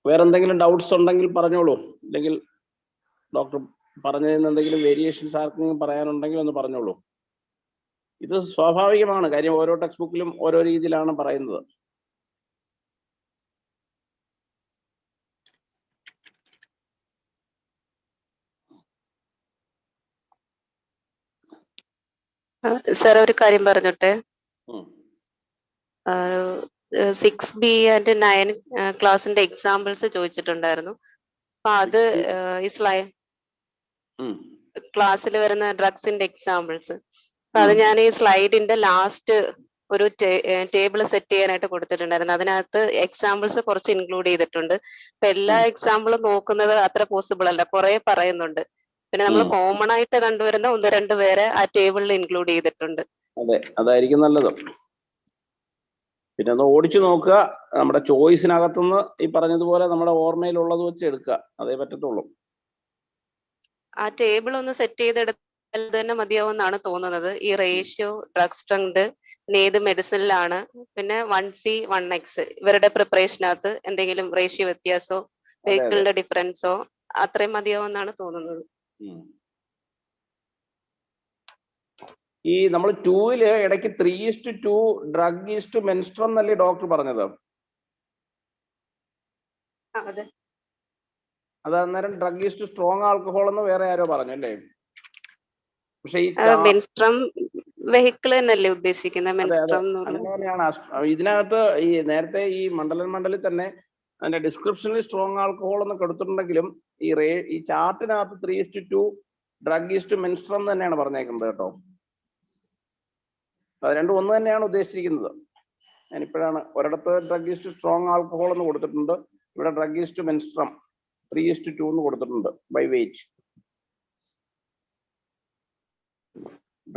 വേറെ എന്തെങ്കിലും ഡൗട്ട്സ് ഉണ്ടെങ്കിൽ പറഞ്ഞോളൂ, അല്ലെങ്കിൽ ഡോക്ടർ പറഞ്ഞതിന് എന്തെങ്കിലും വേരിയേഷൻസ് ആർക്കെങ്കിലും പറയാനുണ്ടെങ്കിൽ ഒന്ന് പറഞ്ഞോളൂ. ഇത് സ്വാഭാവികമാണ്, കാര്യം ഓരോ ടെക്സ്റ്റ് ബുക്കിലും ഓരോ രീതിയിലാണ് പറയുന്നത്. സാർ ഒരു കാര്യം പറഞ്ഞോട്ടെ. 6B ആൻഡ് 9 ക്ലാസിന്റെ എക്സാമ്പിൾസ് ചോദിച്ചിട്ടുണ്ടായിരുന്നു. അപ്പൊ അത് ഈ ക്ലാസ്സിൽ വരുന്ന ഡ്രഗ്സിന്റെ എക്സാമ്പിൾസ്, അപ്പൊ അത് ഞാൻ ഈ സ്ലൈഡിന്റെ ലാസ്റ്റ് ഒരു ടേബിൾ സെറ്റ് ചെയ്യാനായിട്ട് കൊടുത്തിട്ടുണ്ടായിരുന്നു. അതിനകത്ത് എക്സാമ്പിൾസ് കുറച്ച് ഇൻക്ലൂഡ് ചെയ്തിട്ടുണ്ട്. അപ്പൊ എല്ലാ എക്സാമ്പിളും നോക്കുന്നത് അത്ര പോസിബിൾ അല്ല, കുറെ പറയുന്നുണ്ട്. പിന്നെ നമ്മൾ കോമൺ ആയിട്ട് കണ്ടുവരുന്ന 1-2 പേരെ ആ ടേബിളിൽ ഇൻക്ലൂഡ് ചെയ്തിട്ടുണ്ട്. അതെ, അതായിരിക്കും നല്ലത്. പിന്നെ ഒന്ന് ഓടിച്ചു നോക്കുക, നമ്മുടെ ചോയ്സിനകത്തുനിന്ന് ഈ പറഞ്ഞതുപോലെ നമ്മുടെ ഓർമ്മയിലുള്ളത് വെച്ച് എടുക്കുക, അതേ പറ്റത്തുള്ളൂ. ആ ടേബിൾ ഒന്ന് സെറ്റ് ചെയ്തെടുത്താൽ തന്നെ മതിയാവുമെന്നാണ് തോന്നുന്നത്. ഈ റേഷ്യോ, ഡ്രഗ് സ്ട്രെങ്ത്, ഏത് മെഡിസിനിലാണ്, പിന്നെ 1C 1X ഇവരുടെ പ്രിപ്പറേഷനകത്ത് എന്തെങ്കിലും റേഷ്യോ വ്യത്യാസോ വെഹിക്കിളിന്റെ ഡിഫറൻസോ അത്രയും മതിയാവുമെന്നാണ് തോന്നുന്നത്. ഈ നമ്മൾ 2-ല് ഇടയ്ക്ക് 3:2 ഡ്രഗ് ഈസ് ടു മെൻസ്ട്രം എന്നല്ലേ ഡോക്ടർ പറഞ്ഞത്? അത് അന്നേരം drug is to strong alcohol എന്ന് വേറെ ആരോ പറഞ്ഞു അല്ലേ? പക്ഷെ ഈ മെൻസ്ട്രം വെഹിക്കിൾ തന്നെയല്ലേ ഉദ്ദേശിക്കുന്നത്? മെൻസ്ട്രം അങ്ങനെയാണ് ഇതിനകത്ത് ഈ നേരത്തെ ഈ മണ്ഡലിൽ തന്നെ അതിന്റെ ഡിസ്ക്രിപ്ഷനിൽ സ്ട്രോങ് ആൽക്കഹോൾ എന്ന് കൊടുത്തിട്ടുണ്ടെങ്കിലും ഈ ചാർട്ടിനകത്ത് 3:2 ഡ്രഗ് ഈസ് ടു മെൻസ്ട്രം തന്നെയാണ് പറഞ്ഞേക്കുന്നത് കേട്ടോ. അത് രണ്ടും ഒന്ന് തന്നെയാണ് ഉദ്ദേശിച്ചിരിക്കുന്നത്. ഞാനിപ്പോഴാണ് ഒരിടത്ത് drug is to strong alcohol എന്ന് കൊടുത്തിട്ടുണ്ട്, ഇവിടെ ഡ്രഗ് ഈസ് ടു മെൻസ്ട്രം 3:2 എന്ന് കൊടുത്തിട്ടുണ്ട് by weight.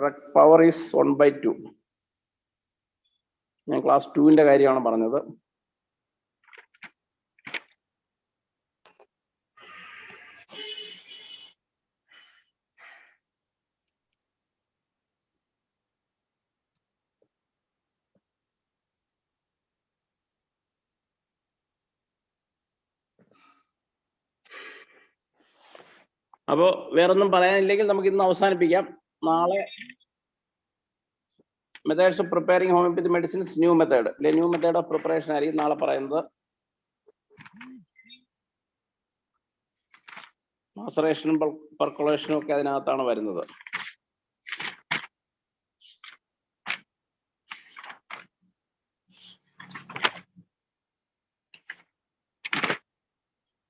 Drug power is 1/2. ഞാൻ ക്ലാസ് 2-ന്റെ കാര്യമാണ് പറഞ്ഞത്. അപ്പോൾ വേറൊന്നും പറയാനില്ലെങ്കിൽ നമുക്ക് ഇന്ന് അവസാനിപ്പിക്കാം. നാളെ methods of preparing homeopathy medicines new method അല്ലെ, ന്യൂ മെത്തേഡ് ഓഫ് പ്രിപ്പറേഷൻ ആയിരിക്കും നാളെ പറയുന്നത്. മാസറേഷനും പെർക്കുലേഷനും ഒക്കെ അതിനകത്താണ് വരുന്നത്.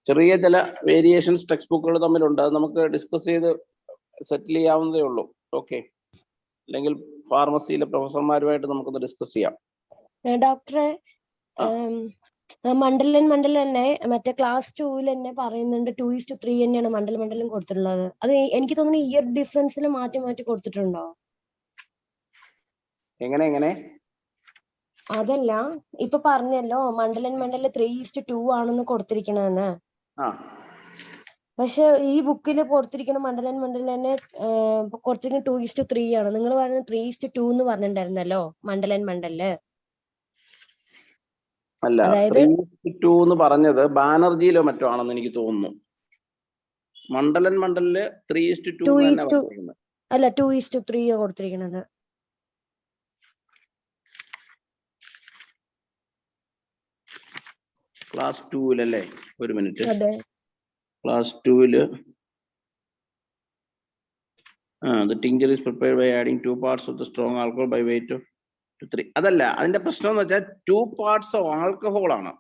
ചെറിയ ചില വേരിയേഷൻസ് ടെക്സ്റ്റ് ബുക്കുകൾ തമ്മിലുണ്ട്. അത് നമുക്ക് ഡിസ്കസ് ചെയ്ത് സെറ്റിൽ ചെയ്യാവുന്നതേ ഉള്ളൂ. ഓക്കെ, അല്ലെങ്കിൽ ഫാർമസിയിലെ പ്രൊഫസർമാരുമായിട്ട് നമുക്കൊന്ന് ഡിസ്കസ് ചെയ്യാം. ഡോക്ടറെ, മണ്ഡലൻ തന്നെ മറ്റേ ക്ലാസ് 2-ൽ തന്നെ പറയുന്നുണ്ട് 2:3 തന്നെയാണ് മണ്ഡലം കൊടുത്തിട്ടുള്ളത്. അത് എനിക്ക് തോന്നുന്നു ഇയർ ഡിഫറൻസിൽ മാറ്റി കൊടുത്തിട്ടുണ്ടോ? എങ്ങനെ അതല്ല, ഇപ്പൊ പറഞ്ഞല്ലോ മണ്ഡലൻ 3:2 ആണെന്ന് കൊടുത്തിരിക്കണെന്ന്. പക്ഷെ ഈ ബുക്കിൽ കൊടുത്തിരിക്കുന്ന മണ്ഡലൻ കൊടുത്തിരിക്കുന്ന 2:3 ആണ്. നിങ്ങൾ പറയുന്നത് 3:2 എന്ന് പറഞ്ഞിട്ടുണ്ടായിരുന്നല്ലോ മണ്ഡല്. അല്ല, 3:2 എന്ന് പറഞ്ഞത് ബാനർജിയിലോ മറ്റോ ആണെന്ന് എനിക്ക് തോന്നുന്നു. മണ്ഡലില് 3:2 തന്നെ പറഞ്ഞിരിക്കുന്നത്. അല്ല, 2:3 കൊടുത്തിരിക്കുന്നത്. ക്ലാസ് 2-ലല്ലേ? ഒരു മിനിറ്റ്. അതെ, class 2-ല് the tincture is prepared by adding 2 parts of the strong alcohol by weight of 3. അതല്ല, അതിന്റെ പ്രശ്നം എന്ന് വെച്ചാൽ 2 parts of alcohol ആണ്,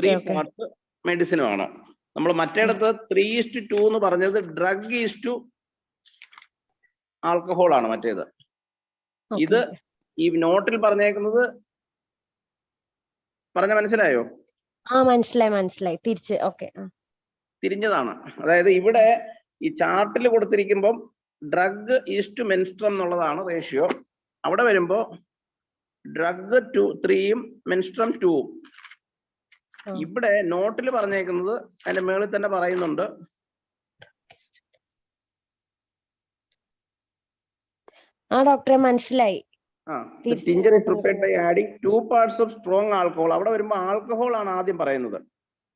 3 parts മെഡിസിനും ആണ്. നമ്മൾ മറ്റേടത്ത് 3:2 എന്ന് പറഞ്ഞത് ഡ്രഗ് ഈസ് ടു ആൽക്കഹോൾ ആണ് മറ്റേത്. ഇത് ഈ നോട്ടിൽ പറഞ്ഞേക്കുന്നത് പറഞ്ഞ മനസ്സിലായോ? മനസ്സിലായി. തിരിച്ച് തിരിഞ്ഞതാണ്. അതായത് ഇവിടെ ഈ ചാർട്ടിൽ കൊടുത്തിരിക്കുമ്പം ഡ്രഗ് ഈസ് ടു മെൻസ്ട്രം എന്നുള്ളതാണ് റേഷ്യോ. അവിടെ വരുമ്പോ ഡ്രഗ് 3-ഉം മെൻസ്ട്രം 2-ഉം. ഇവിടെ നോട്ടിൽ പറഞ്ഞേക്കുന്നത് അതിന്റെ മേളിൽ തന്നെ പറയുന്നുണ്ട്, ഡോക്ടറെ മനസ്സിലായി. The tincture is prepared by adding 2 parts of strong alcohol. അവിടെ വരുമ്പോ ആൽക്കഹോൾ ആണ് ആദ്യം പറയുന്നത്.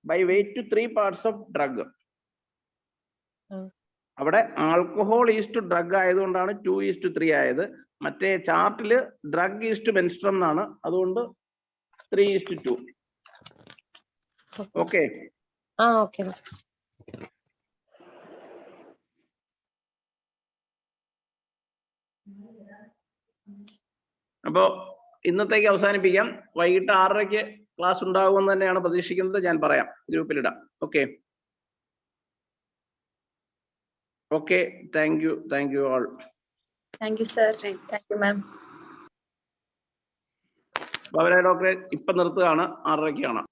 By weight to 3 parts of drug. അവിടെ ആൽക്കഹോൾ ഈസ് ടു ഡ്രഗ് ആയതുകൊണ്ടാണ് 2:3 ആയത്. മറ്റേ ചാർട്ടില് ഡ്രഗ് ഈസ് ടു മെൻസ്ട്രം എന്നാണ്, അതുകൊണ്ട് 3:2. ഓക്കെ. അപ്പോ ഇന്നത്തേക്ക് അവസാനിപ്പിക്കാം. വൈകിട്ട് 6:30 ക്ലാസ് ഉണ്ടാകുമെന്ന് തന്നെയാണ് പ്രതീക്ഷിക്കുന്നത്. ഞാൻ പറയാം, ഗ്രൂപ്പിലിടാം. Okay. Thank you all. Thank you, sir. Thank you, ma'am. ഡോക്ടറെ ഇപ്പൊ നിർത്തുകയാണ്. 6:30 ആണ്.